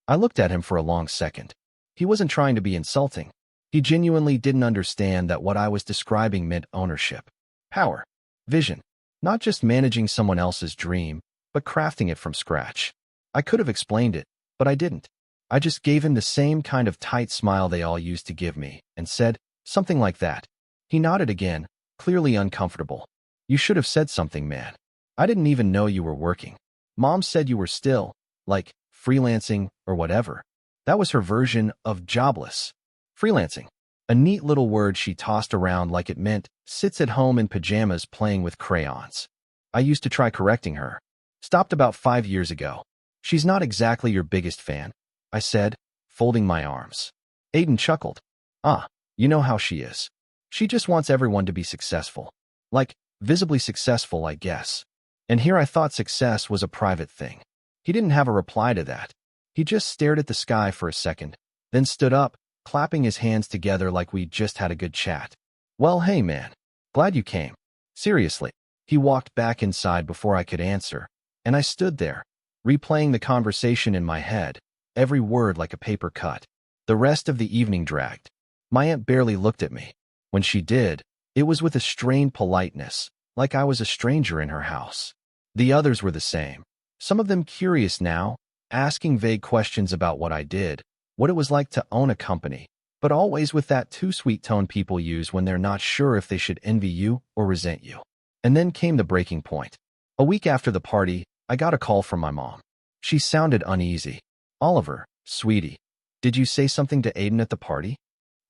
I looked at him for a long second. He wasn't trying to be insulting. He genuinely didn't understand that what I was describing meant ownership, power, vision, not just managing someone else's dream, but crafting it from scratch. I could have explained it, but I didn't. I just gave him the same kind of tight smile they all used to give me, and said, something like that. He nodded again, clearly uncomfortable. "You should have said something, man. I didn't even know you were working. Mom said you were still, like, freelancing or whatever." That was her version of jobless. Freelancing. A neat little word she tossed around like it meant sits at home in pajamas playing with crayons. I used to try correcting her. Stopped about 5 years ago. "She's not exactly your biggest fan," I said, folding my arms. Aiden chuckled. "Ah, you know how she is. She just wants everyone to be successful. Like, visibly successful, I guess." And here I thought success was a private thing. He didn't have a reply to that. He just stared at the sky for a second, then stood up, clapping his hands together like we'd just had a good chat. "Well, hey man. Glad you came. Seriously." He walked back inside before I could answer, and I stood there, replaying the conversation in my head, every word like a paper cut. The rest of the evening dragged. My aunt barely looked at me. When she did, it was with a strained politeness, like I was a stranger in her house. The others were the same. Some of them curious now, asking vague questions about what I did, what it was like to own a company, but always with that too sweet tone people use when they're not sure if they should envy you or resent you. And then came the breaking point. A week after the party, I got a call from my mom. She sounded uneasy. "Oliver, sweetie, did you say something to Aiden at the party?"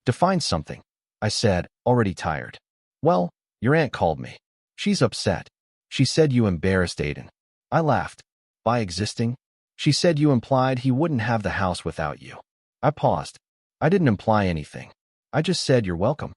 Define something, I said, already tired. Well, your aunt called me. She's upset. She said you embarrassed Aiden. I laughed. By existing? She said you implied he wouldn't have the house without you. I paused. I didn't imply anything. I just said you're welcome.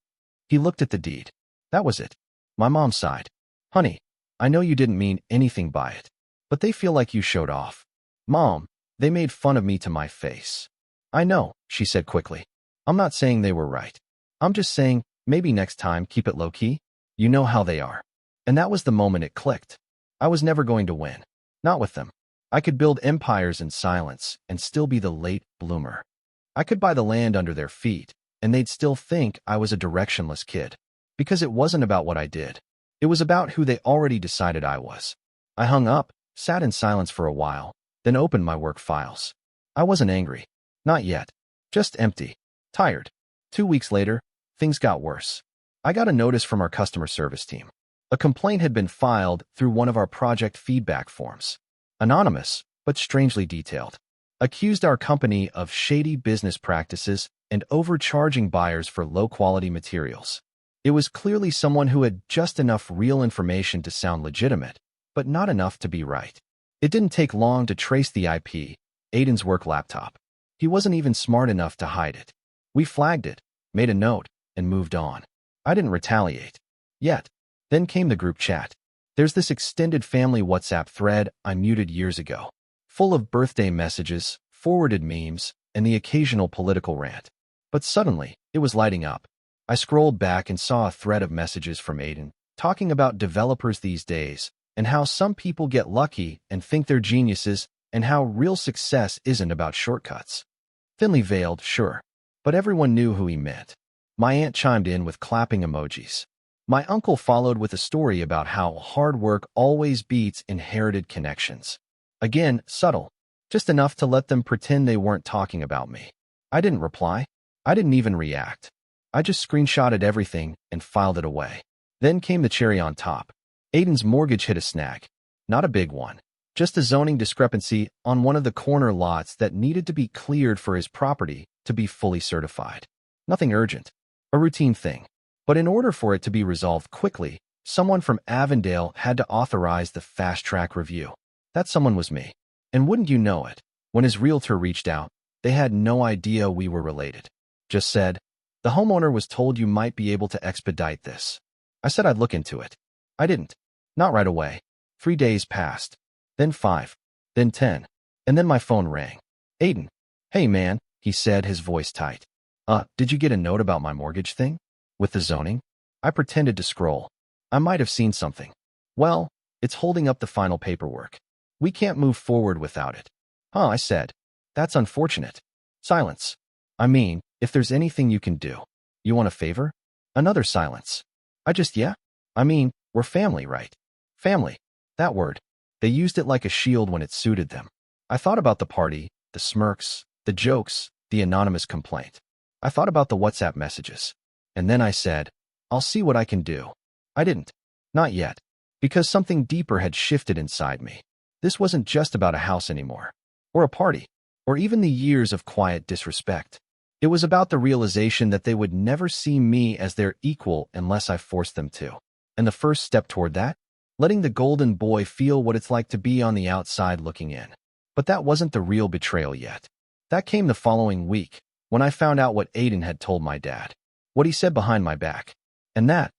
He looked at the deed. That was it. My mom sighed. Honey, I know you didn't mean anything by it, but they feel like you showed off. Mom, they made fun of me to my face. I know, she said quickly. I'm not saying they were right. I'm just saying, maybe next time keep it low-key. You know how they are. And that was the moment it clicked. I was never going to win. Not with them. I could build empires in silence and still be the late bloomer. I could buy the land under their feet, and they'd still think I was a directionless kid. Because it wasn't about what I did. It was about who they already decided I was. I hung up, sat in silence for a while, then opened my work files. I wasn't angry. Not yet. Just empty. Tired. 2 weeks later, things got worse. I got a notice from our customer service team. A complaint had been filed through one of our project feedback forms. Anonymous, but strangely detailed. Accused our company of shady business practices and overcharging buyers for low-quality materials. It was clearly someone who had just enough real information to sound legitimate, but not enough to be right. It didn't take long to trace the IP, Aiden's work laptop. He wasn't even smart enough to hide it. We flagged it, made a note, and moved on. I didn't retaliate. Yet. Then came the group chat. There's this extended family WhatsApp thread I muted years ago, full of birthday messages, forwarded memes, and the occasional political rant. But suddenly, it was lighting up. I scrolled back and saw a thread of messages from Aiden, talking about developers these days, and how some people get lucky and think they're geniuses, and how real success isn't about shortcuts. Thinly veiled, sure, but everyone knew who he meant. My aunt chimed in with clapping emojis. My uncle followed with a story about how hard work always beats inherited connections. Again, subtle, just enough to let them pretend they weren't talking about me. I didn't reply. I didn't even react. I just screenshotted everything and filed it away. Then came the cherry on top. Aiden's mortgage hit a snag. Not a big one. Just a zoning discrepancy on one of the corner lots that needed to be cleared for his property to be fully certified. Nothing urgent. A routine thing. But in order for it to be resolved quickly, someone from Avondale had to authorize the fast-track review. That someone was me. And wouldn't you know it, when his realtor reached out, they had no idea we were related. Just said, the homeowner was told you might be able to expedite this. I said I'd look into it. I didn't. Not right away. 3 days passed. Then 5. Then 10. And then my phone rang. Aiden. Hey man, he said, his voice tight. Did you get a note about my mortgage thing? With the zoning? I pretended to scroll. I might have seen something. Well, it's holding up the final paperwork. We can't move forward without it. Huh, I said. That's unfortunate. Silence. I mean, if there's anything you can do. You want a favor? Another silence. Yeah? I mean, we're family, right? Family. That word. They used it like a shield when it suited them. I thought about the party, the smirks, the jokes, the anonymous complaint. I thought about the WhatsApp messages. And then I said, I'll see what I can do. I didn't. Not yet. Because something deeper had shifted inside me. This wasn't just about a house anymore. Or a party. Or even the years of quiet disrespect. It was about the realization that they would never see me as their equal unless I forced them to. And the first step toward that? Letting the golden boy feel what it's like to be on the outside looking in. But that wasn't the real betrayal yet. That came the following week, when I found out what Aiden had told my dad. What he said behind my back. And that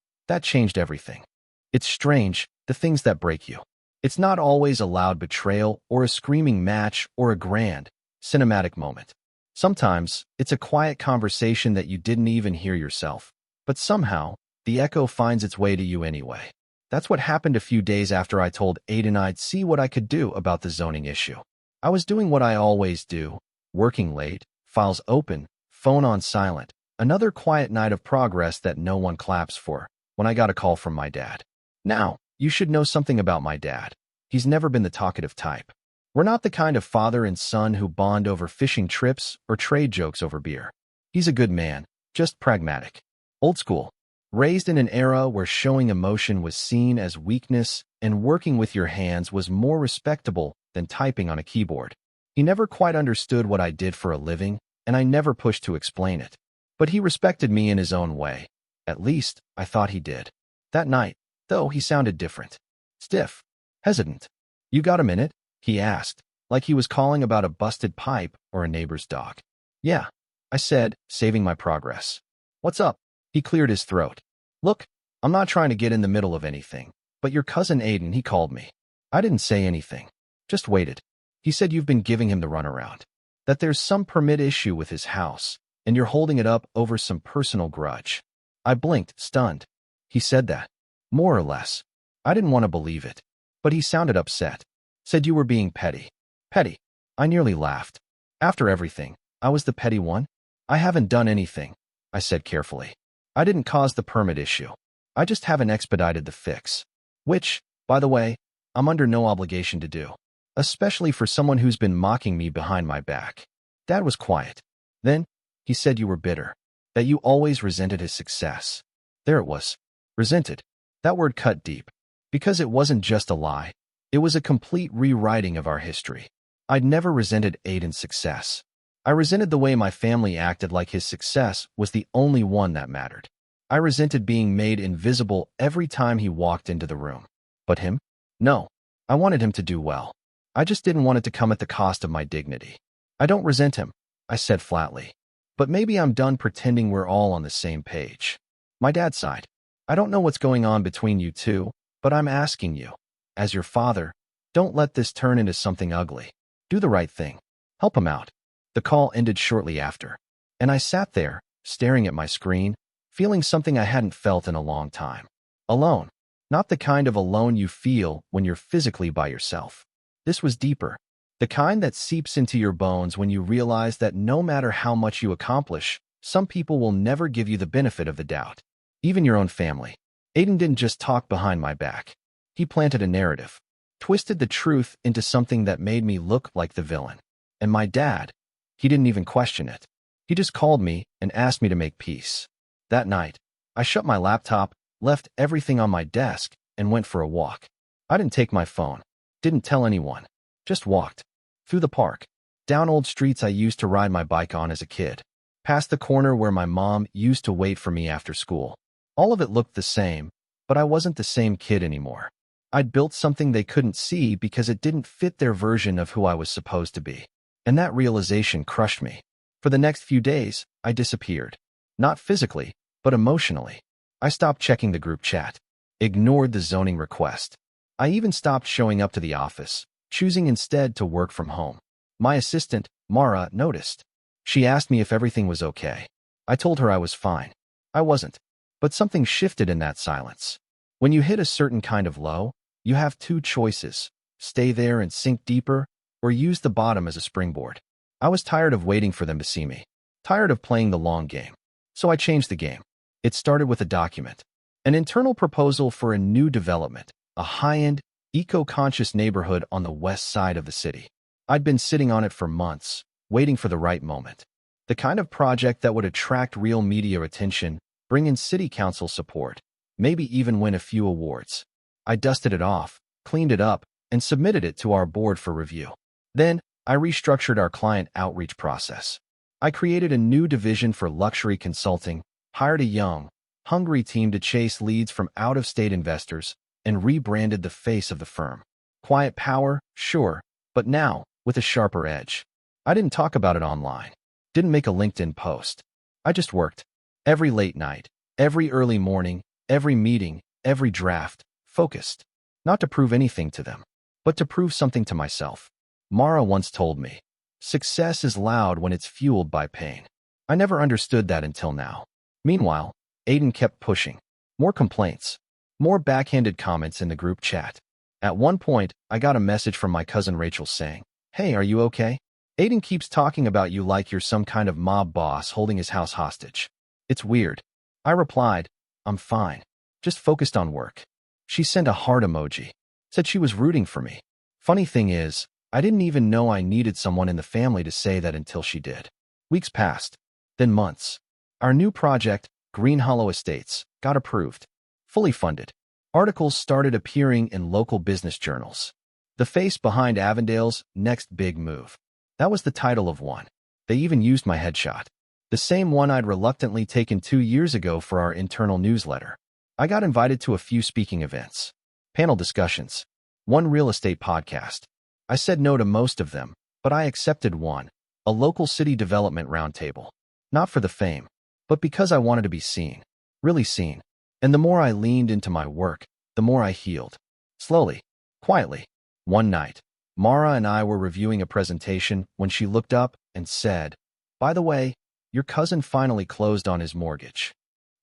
changed everything. It's strange, the things that break you. It's not always a loud betrayal or a screaming match or a grand, cinematic moment. Sometimes, it's a quiet conversation that you didn't even hear yourself. But somehow, the echo finds its way to you anyway. That's what happened a few days after I told Aiden I'd see what I could do about the zoning issue. I was doing what I always do, working late, files open, phone on silent. Another quiet night of progress that no one claps for, when I got a call from my dad. Now, you should know something about my dad. He's never been the talkative type. We're not the kind of father and son who bond over fishing trips or trade jokes over beer. He's a good man, just pragmatic. Old school. Raised in an era where showing emotion was seen as weakness and working with your hands was more respectable than typing on a keyboard. He never quite understood what I did for a living, and I never pushed to explain it. But he respected me in his own way. At least, I thought he did. That night, though, he sounded different. Stiff. Hesitant. "You got a minute?" he asked, like he was calling about a busted pipe or a neighbor's dog. "Yeah," I said, saving my progress. "What's up?" He cleared his throat. "Look, I'm not trying to get in the middle of anything, but your cousin Aiden, he called me." I didn't say anything. Just waited. "He said you've been giving him the runaround. That there's some permit issue with his house, and you're holding it up over some personal grudge." I blinked, stunned. He said that. More or less. I didn't want to believe it. But he sounded upset. Said you were being petty. Petty. I nearly laughed. After everything, I was the petty one? "I haven't done anything," I said carefully. "I didn't cause the permit issue. I just haven't expedited the fix. Which, by the way, I'm under no obligation to do. Especially for someone who's been mocking me behind my back." Dad was quiet. Then, he said you were bitter. That you always resented his success. There it was. Resented. That word cut deep. Because it wasn't just a lie. It was a complete rewriting of our history. I'd never resented Aiden's success. I resented the way my family acted like his success was the only one that mattered. I resented being made invisible every time he walked into the room. But him? No. I wanted him to do well. I just didn't want it to come at the cost of my dignity. "I don't resent him," I said flatly. "But maybe I'm done pretending we're all on the same page." My dad sighed. "I don't know what's going on between you two, but I'm asking you, as your father, don't let this turn into something ugly. Do the right thing. Help him out." The call ended shortly after, and I sat there, staring at my screen, feeling something I hadn't felt in a long time. Alone. Not the kind of alone you feel when you're physically by yourself. This was deeper. The kind that seeps into your bones when you realize that no matter how much you accomplish, some people will never give you the benefit of the doubt. Even your own family. Aiden didn't just talk behind my back. He planted a narrative. Twisted the truth into something that made me look like the villain. And my dad, he didn't even question it. He just called me and asked me to make peace. That night, I shut my laptop, left everything on my desk, and went for a walk. I didn't take my phone. Didn't tell anyone. Just walked. Through the park. Down old streets I used to ride my bike on as a kid. Past the corner where my mom used to wait for me after school. All of it looked the same, but I wasn't the same kid anymore. I'd built something they couldn't see because it didn't fit their version of who I was supposed to be. And that realization crushed me. For the next few days, I disappeared. Not physically, but emotionally. I stopped checking the group chat. Ignored the zoning request. I even stopped showing up to the office, choosing instead to work from home. My assistant, Mara, noticed. She asked me if everything was okay. I told her I was fine. I wasn't. But something shifted in that silence. When you hit a certain kind of low, you have two choices: stay there and sink deeper, or use the bottom as a springboard. I was tired of waiting for them to see me. Tired of playing the long game. So I changed the game. It started with a document. An internal proposal for a new development, a high-end, eco-conscious neighborhood on the west side of the city. I'd been sitting on it for months, waiting for the right moment. The kind of project that would attract real media attention, bring in city council support, maybe even win a few awards. I dusted it off, cleaned it up, and submitted it to our board for review. Then, I restructured our client outreach process. I created a new division for luxury consulting, hired a young, hungry team to chase leads from out-of-state investors, and rebranded the face of the firm. Quiet power, sure, but now, with a sharper edge. I didn't talk about it online. Didn't make a LinkedIn post. I just worked. Every late night, every early morning, every meeting, every draft, focused. Not to prove anything to them, but to prove something to myself. Mara once told me, success is loud when it's fueled by pain. I never understood that until now. Meanwhile, Aiden kept pushing. More complaints. More backhanded comments in the group chat. At one point, I got a message from my cousin Rachel saying, "Hey, are you okay? Aiden keeps talking about you like you're some kind of mob boss holding his house hostage. It's weird." I replied, "I'm fine. Just focused on work." She sent a heart emoji. Said she was rooting for me. Funny thing is, I didn't even know I needed someone in the family to say that until she did. Weeks passed. Then months. Our new project, Green Hollow Estates, got approved. Fully funded. Articles started appearing in local business journals. The face behind Avondale's next big move. That was the title of one. They even used my headshot. The same one I'd reluctantly taken 2 years ago for our internal newsletter. I got invited to a few speaking events, panel discussions, one real estate podcast. I said no to most of them, but I accepted one, a local city development roundtable. Not for the fame, but because I wanted to be seen, really seen. And the more I leaned into my work, the more I healed. Slowly, quietly. One night, Mara and I were reviewing a presentation when she looked up and said, "By the way, your cousin finally closed on his mortgage."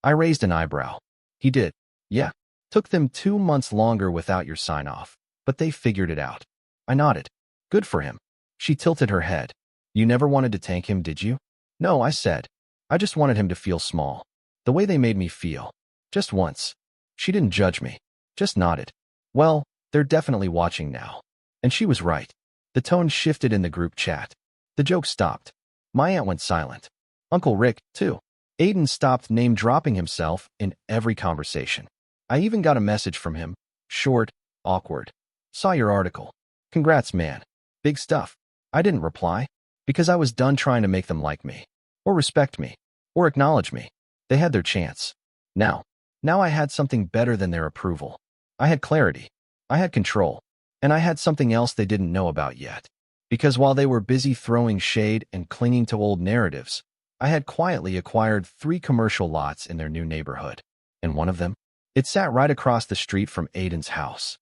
I raised an eyebrow. He did. Yeah. Took them 2 months longer without your sign-off, but they figured it out. I nodded. Good for him. She tilted her head. You never wanted to tank him, did you? No, I said. I just wanted him to feel small. The way they made me feel. Just once. She didn't judge me. Just nodded. Well, they're definitely watching now. And she was right. The tone shifted in the group chat. The joke stopped. My aunt went silent. Uncle Rick, too. Aiden stopped name-dropping himself in every conversation. I even got a message from him. Short, awkward. Saw your article. Congrats, man. Big stuff. I didn't reply, because I was done trying to make them like me, or respect me, or acknowledge me. They had their chance. Now I had something better than their approval. I had clarity. I had control. And I had something else they didn't know about yet. Because while they were busy throwing shade and clinging to old narratives, I had quietly acquired 3 commercial lots in their new neighborhood. And one of them, it sat right across the street from Aiden's house.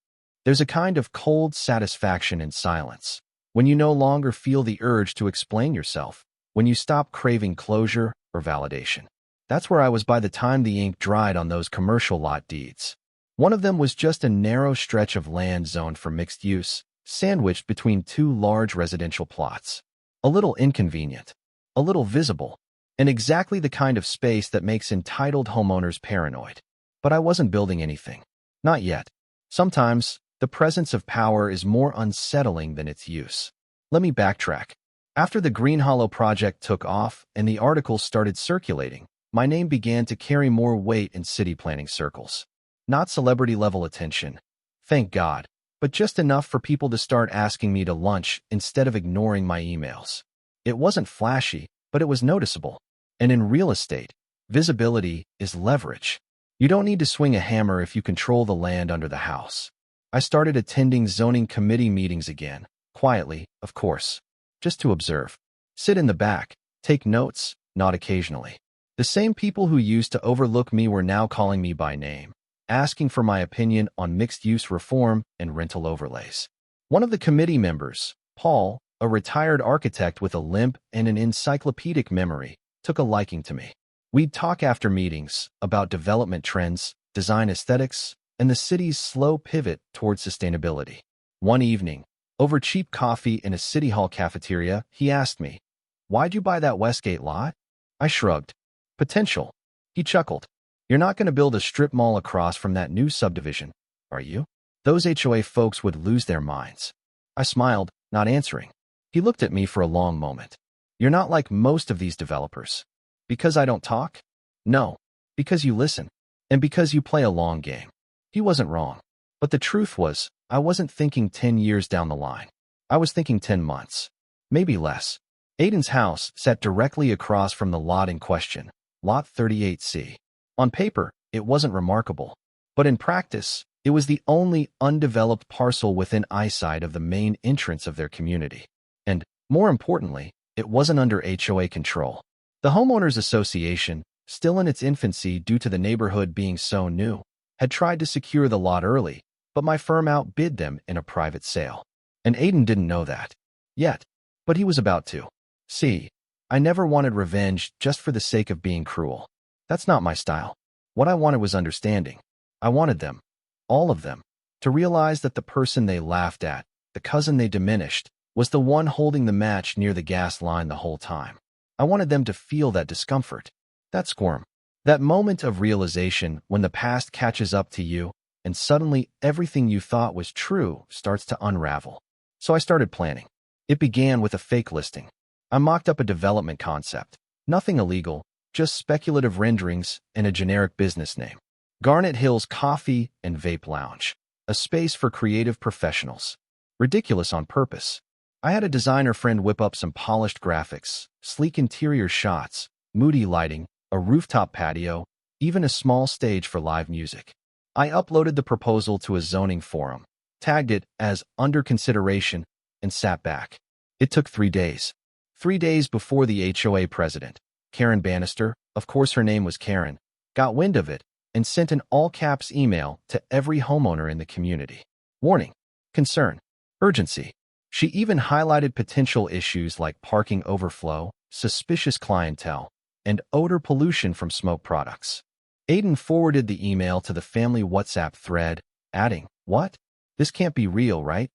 There's a kind of cold satisfaction in silence, when you no longer feel the urge to explain yourself, when you stop craving closure or validation. That's where I was by the time the ink dried on those commercial lot deeds. One of them was just a narrow stretch of land zoned for mixed use, sandwiched between 2 large residential plots. A little inconvenient, a little visible, and exactly the kind of space that makes entitled homeowners paranoid. But I wasn't building anything. Not yet. Sometimes, the presence of power is more unsettling than its use. Let me backtrack. After the Green Hollow project took off and the articles started circulating, my name began to carry more weight in city planning circles. Not celebrity-level attention, thank God, but just enough for people to start asking me to lunch instead of ignoring my emails. It wasn't flashy, but it was noticeable. And in real estate, visibility is leverage. You don't need to swing a hammer if you control the land under the house. I started attending zoning committee meetings again, quietly, of course, just to observe. Sit in the back, take notes, not occasionally. The same people who used to overlook me were now calling me by name, asking for my opinion on mixed-use reform and rental overlays. One of the committee members, Paul, a retired architect with a limp and an encyclopedic memory, took a liking to me. We'd talk after meetings about development trends, design aesthetics, and the city's slow pivot towards sustainability. One evening, over cheap coffee in a city hall cafeteria, he asked me, "Why'd you buy that Westgate lot?" I shrugged. "Potential." He chuckled. "You're not going to build a strip mall across from that new subdivision, are you? Those HOA folks would lose their minds." I smiled, not answering. He looked at me for a long moment. "You're not like most of these developers." Because I don't talk? No. Because you listen. And because you play a long game. He wasn't wrong. But the truth was, I wasn't thinking 10 years down the line. I was thinking 10 months. Maybe less. Aiden's house sat directly across from the lot in question, Lot 38C. On paper, it wasn't remarkable. But in practice, it was the only undeveloped parcel within eyesight of the main entrance of their community. And, more importantly, it wasn't under HOA control. The Homeowners Association, still in its infancy due to the neighborhood being so new, had tried to secure the lot early, but my firm outbid them in a private sale. And Aiden didn't know that. Yet. But he was about to. See, I never wanted revenge just for the sake of being cruel. That's not my style. What I wanted was understanding. I wanted them, all of them, to realize that the person they laughed at, the cousin they diminished, was the one holding the match near the gas line the whole time. I wanted them to feel that discomfort, that squirm, that moment of realization when the past catches up to you and suddenly everything you thought was true starts to unravel. So I started planning. It began with a fake listing. I mocked up a development concept, nothing illegal, just speculative renderings and a generic business name. Garnet Hills Coffee and Vape Lounge, a space for creative professionals. Ridiculous on purpose. I had a designer friend whip up some polished graphics, sleek interior shots, moody lighting, a rooftop patio, even a small stage for live music. I uploaded the proposal to a zoning forum, tagged it as under consideration, and sat back. It took 3 days. 3 days before the HOA president, Karen Bannister, of course her name was Karen, got wind of it and sent an all-caps email to every homeowner in the community. Warning, concern, urgency. She even highlighted potential issues like parking overflow, suspicious clientele, and odor pollution from smoke products. Aiden forwarded the email to the family WhatsApp thread, adding, "What? This can't be real, right?"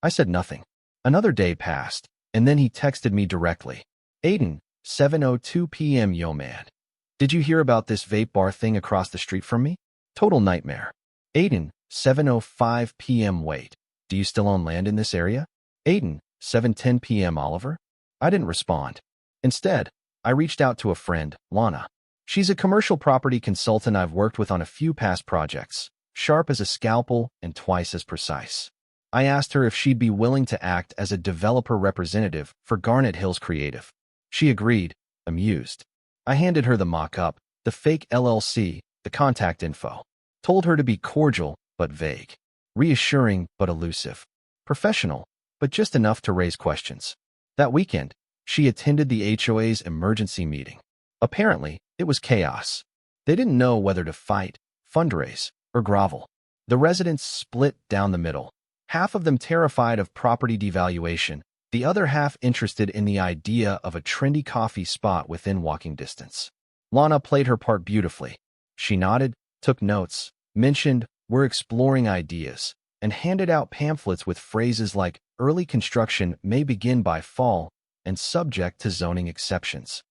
I said nothing. Another day passed, and then he texted me directly. "Aiden, 7:02 p.m. Yo man. Did you hear about this vape bar thing across the street from me? Total nightmare. Aiden, 7:05 p.m. Wait, do you still own land in this area? Aiden, 7:10 p.m. Oliver?" I didn't respond. Instead, I reached out to a friend, Lana. She's a commercial property consultant I've worked with on a few past projects, sharp as a scalpel and twice as precise. I asked her if she'd be willing to act as a developer representative for Garnet Hills Creative. She agreed, amused. I handed her the mock-up, the fake LLC, the contact info. Told her to be cordial but vague, reassuring but elusive, professional but just enough to raise questions. That weekend, she attended the HOA's emergency meeting. Apparently, it was chaos. They didn't know whether to fight, fundraise, or grovel. The residents split down the middle, half of them terrified of property devaluation, the other half interested in the idea of a trendy coffee spot within walking distance. Lana played her part beautifully. She nodded, took notes, mentioned, "We're exploring ideas," and handed out pamphlets with phrases like, "Early construction may begin by fall," and "subject to zoning exceptions."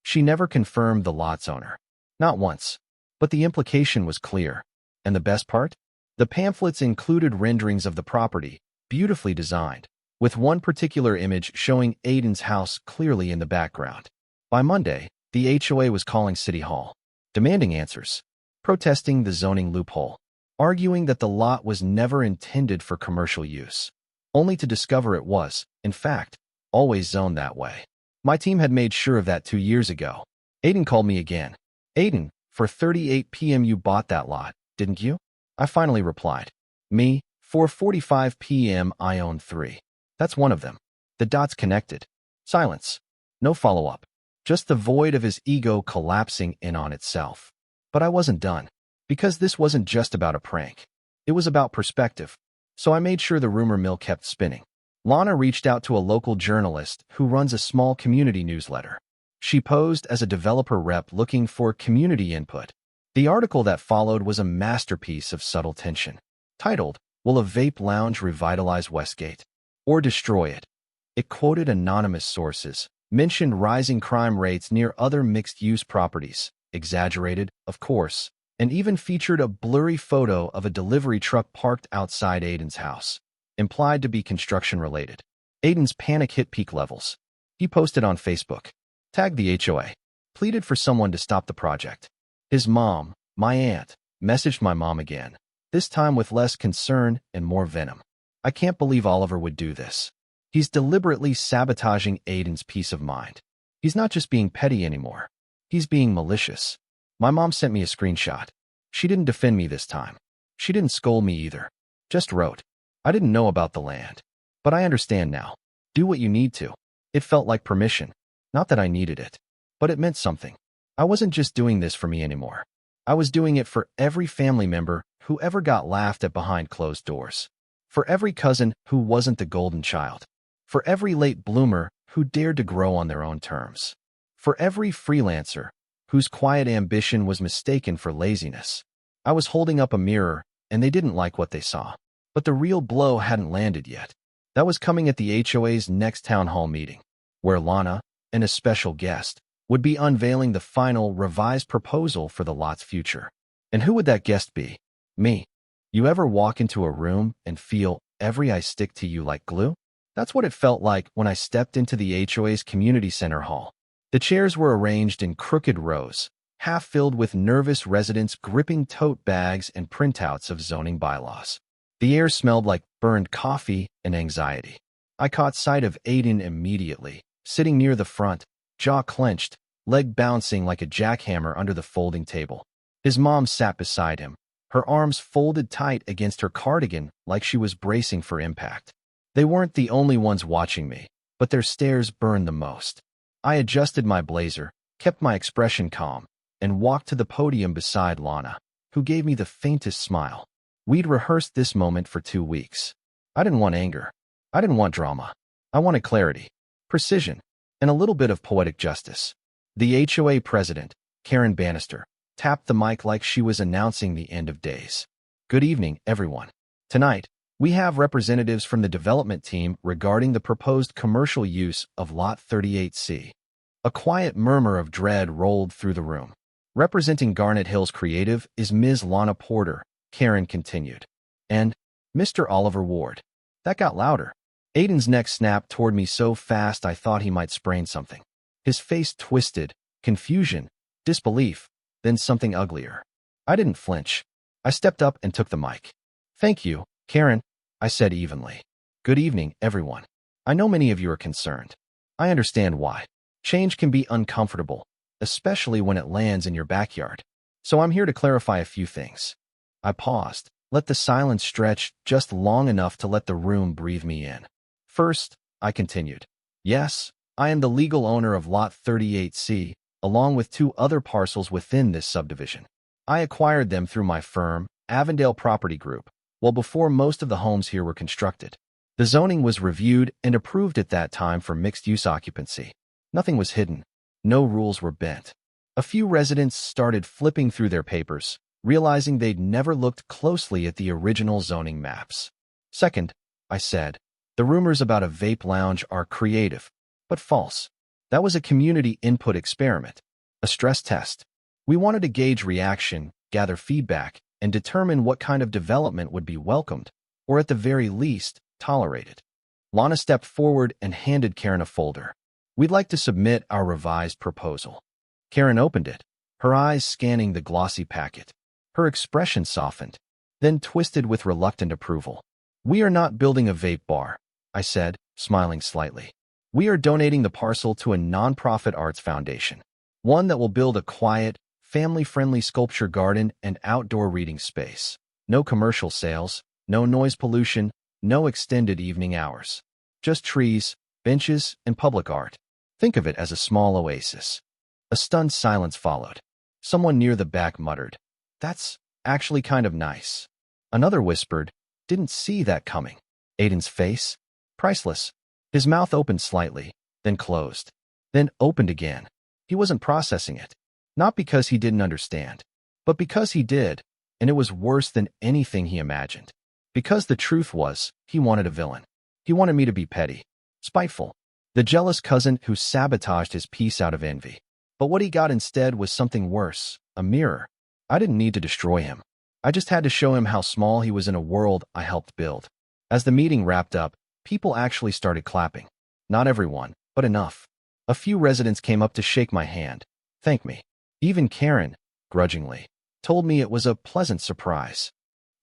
She never confirmed the lot's owner. Not once. But the implication was clear. And the best part? The pamphlets included renderings of the property, beautifully designed, with one particular image showing Aiden's house clearly in the background. By Monday, the HOA was calling City Hall, demanding answers, protesting the zoning loophole, arguing that the lot was never intended for commercial use, only to discover it was, in fact, always zoned that way. My team had made sure of that 2 years ago. Aiden called me again. "Aiden, for 38 p.m. you bought that lot, didn't you?" I finally replied. "Me, 4:45 p.m. I own 3. That's one of them." The dots connected. Silence. No follow-up. Just the void of his ego collapsing in on itself. But I wasn't done. Because this wasn't just about a prank. It was about perspective. So I made sure the rumor mill kept spinning. Lana reached out to a local journalist who runs a small community newsletter. She posed as a developer rep looking for community input. The article that followed was a masterpiece of subtle tension. Titled, "Will a Vape Lounge Revitalize Westgate? Or Destroy It?" It quoted anonymous sources, mentioned rising crime rates near other mixed-use properties, exaggerated, of course, and even featured a blurry photo of a delivery truck parked outside Aiden's house, implied to be construction-related. Aiden's panic hit peak levels. He posted on Facebook, tagged the HOA, pleaded for someone to stop the project. His mom, my aunt, messaged my mom again, this time with less concern and more venom. "I can't believe Oliver would do this. He's deliberately sabotaging Aiden's peace of mind. He's not just being petty anymore. He's being malicious." My mom sent me a screenshot. She didn't defend me this time. She didn't scold me either. Just wrote, "I didn't know about the land. But I understand now. Do what you need to." It felt like permission. Not that I needed it. But it meant something. I wasn't just doing this for me anymore. I was doing it for every family member who ever got laughed at behind closed doors. For every cousin who wasn't the golden child. For every late bloomer who dared to grow on their own terms. For every freelancer whose quiet ambition was mistaken for laziness. I was holding up a mirror, and they didn't like what they saw. But the real blow hadn't landed yet. That was coming at the HOA's next town hall meeting, where Lana, and a special guest, would be unveiling the final revised proposal for the lot's future. And who would that guest be? Me. You ever walk into a room and feel every eye stick to you like glue? That's what it felt like when I stepped into the HOA's community center hall. The chairs were arranged in crooked rows, half filled with nervous residents gripping tote bags and printouts of zoning bylaws. The air smelled like burned coffee and anxiety. I caught sight of Aiden immediately, sitting near the front, jaw clenched, leg bouncing like a jackhammer under the folding table. His mom sat beside him, her arms folded tight against her cardigan like she was bracing for impact. They weren't the only ones watching me, but their stares burned the most. I adjusted my blazer, kept my expression calm, and walked to the podium beside Lana, who gave me the faintest smile. We'd rehearsed this moment for 2 weeks. I didn't want anger. I didn't want drama. I wanted clarity, precision, and a little bit of poetic justice. The HOA president, Karen Bannister, tapped the mic like she was announcing the end of days. Good evening, everyone. Tonight, we have representatives from the development team regarding the proposed commercial use of Lot 38C. A quiet murmur of dread rolled through the room. Representing Garnet Hills Creative is Ms. Lana Porter, Karen continued. And Mr. Oliver Ward. That got louder. Aiden's neck snapped toward me so fast I thought he might sprain something. His face twisted, confusion, disbelief, then something uglier. I didn't flinch. I stepped up and took the mic. Thank you, Karen, I said evenly. Good evening, everyone. I know many of you are concerned. I understand why. Change can be uncomfortable, especially when it lands in your backyard. So I'm here to clarify a few things. I paused, let the silence stretch just long enough to let the room breathe me in. First, I continued. Yes, I am the legal owner of Lot 38C, along with 2 other parcels within this subdivision. I acquired them through my firm, Avondale Property Group, well before most of the homes here were constructed. The zoning was reviewed and approved at that time for mixed-use occupancy. Nothing was hidden. No rules were bent. A few residents started flipping through their papers, realizing they'd never looked closely at the original zoning maps. Second, I said, the rumors about a vape lounge are creative, but false. That was a community input experiment, a stress test. We wanted to gauge reaction, gather feedback, and determine what kind of development would be welcomed, or at the very least, tolerated. Lana stepped forward and handed Karen a folder. We'd like to submit our revised proposal. Karen opened it, her eyes scanning the glossy packet. Her expression softened, then twisted with reluctant approval. We are not building a vape bar, I said, smiling slightly. We are donating the parcel to a nonprofit arts foundation, one that will build a quiet, family-friendly sculpture garden and outdoor reading space. No commercial sales, no noise pollution, no extended evening hours. Just trees, benches, and public art. Think of it as a small oasis. A stunned silence followed. Someone near the back muttered, "That's actually kind of nice." Another whispered, "Didn't see that coming." Aiden's face? Priceless. His mouth opened slightly, then closed, then opened again. He wasn't processing it. Not because he didn't understand, but because he did, and it was worse than anything he imagined. Because the truth was, he wanted a villain. He wanted me to be petty, spiteful, the jealous cousin who sabotaged his peace out of envy. But what he got instead was something worse, a mirror. I didn't need to destroy him. I just had to show him how small he was in a world I helped build. As the meeting wrapped up, people actually started clapping. Not everyone, but enough. A few residents came up to shake my hand, thank me. Even Karen, grudgingly, told me it was a pleasant surprise.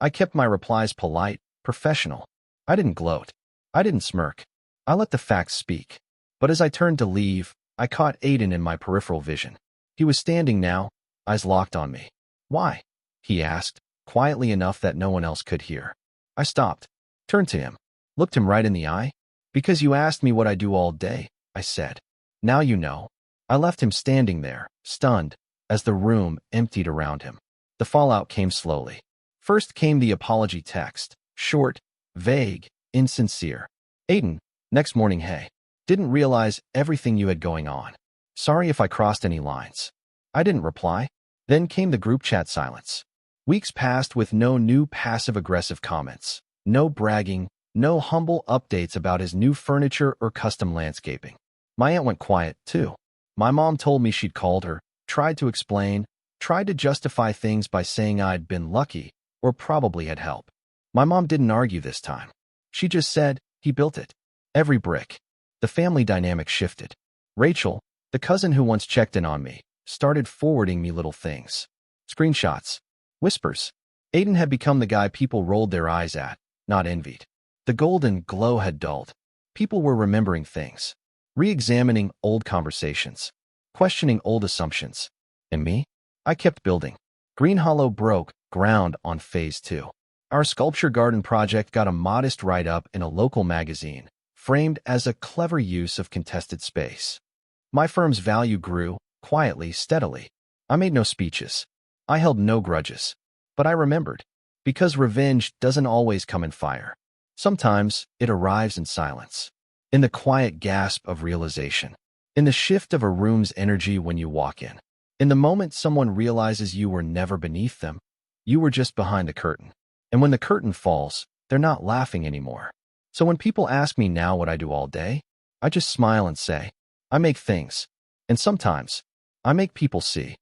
I kept my replies polite, professional. I didn't gloat. I didn't smirk. I let the facts speak. But as I turned to leave, I caught Aiden in my peripheral vision. He was standing now, eyes locked on me. "Why?" he asked, quietly enough that no one else could hear. I stopped, turned to him, looked him right in the eye. "Because you asked me what I do all day," I said. "Now you know." I left him standing there, stunned, as the room emptied around him. The fallout came slowly. First came the apology text, short, vague, insincere. "Aiden, next morning, hey. Didn't realize everything you had going on. Sorry if I crossed any lines." I didn't reply. Then came the group chat silence. Weeks passed with no new passive-aggressive comments, no bragging, no humble updates about his new furniture or custom landscaping. My aunt went quiet, too. My mom told me she'd called her, tried to explain, tried to justify things by saying I'd been lucky or probably had help. My mom didn't argue this time. She just said, he built it. Every brick. The family dynamic shifted. Rachel, the cousin who once checked in on me, started forwarding me little things. Screenshots. Whispers. Aiden had become the guy people rolled their eyes at, not envied. The golden glow had dulled. People were remembering things, re-examining old conversations. questioning old assumptions. And me? I kept building. Green Hollow broke ground on Phase 2. Our sculpture garden project got a modest write-up in a local magazine, framed as a clever use of contested space. My firm's value grew, quietly, steadily. I made no speeches. I held no grudges. But I remembered. Because revenge doesn't always come in fire. Sometimes it arrives in silence. In the quiet gasp of realization. In the shift of a room's energy when you walk in. In the moment someone realizes you were never beneath them, you were just behind the curtain. And when the curtain falls, they're not laughing anymore. So when people ask me now what I do all day, I just smile and say, I make things. And sometimes, I make people see.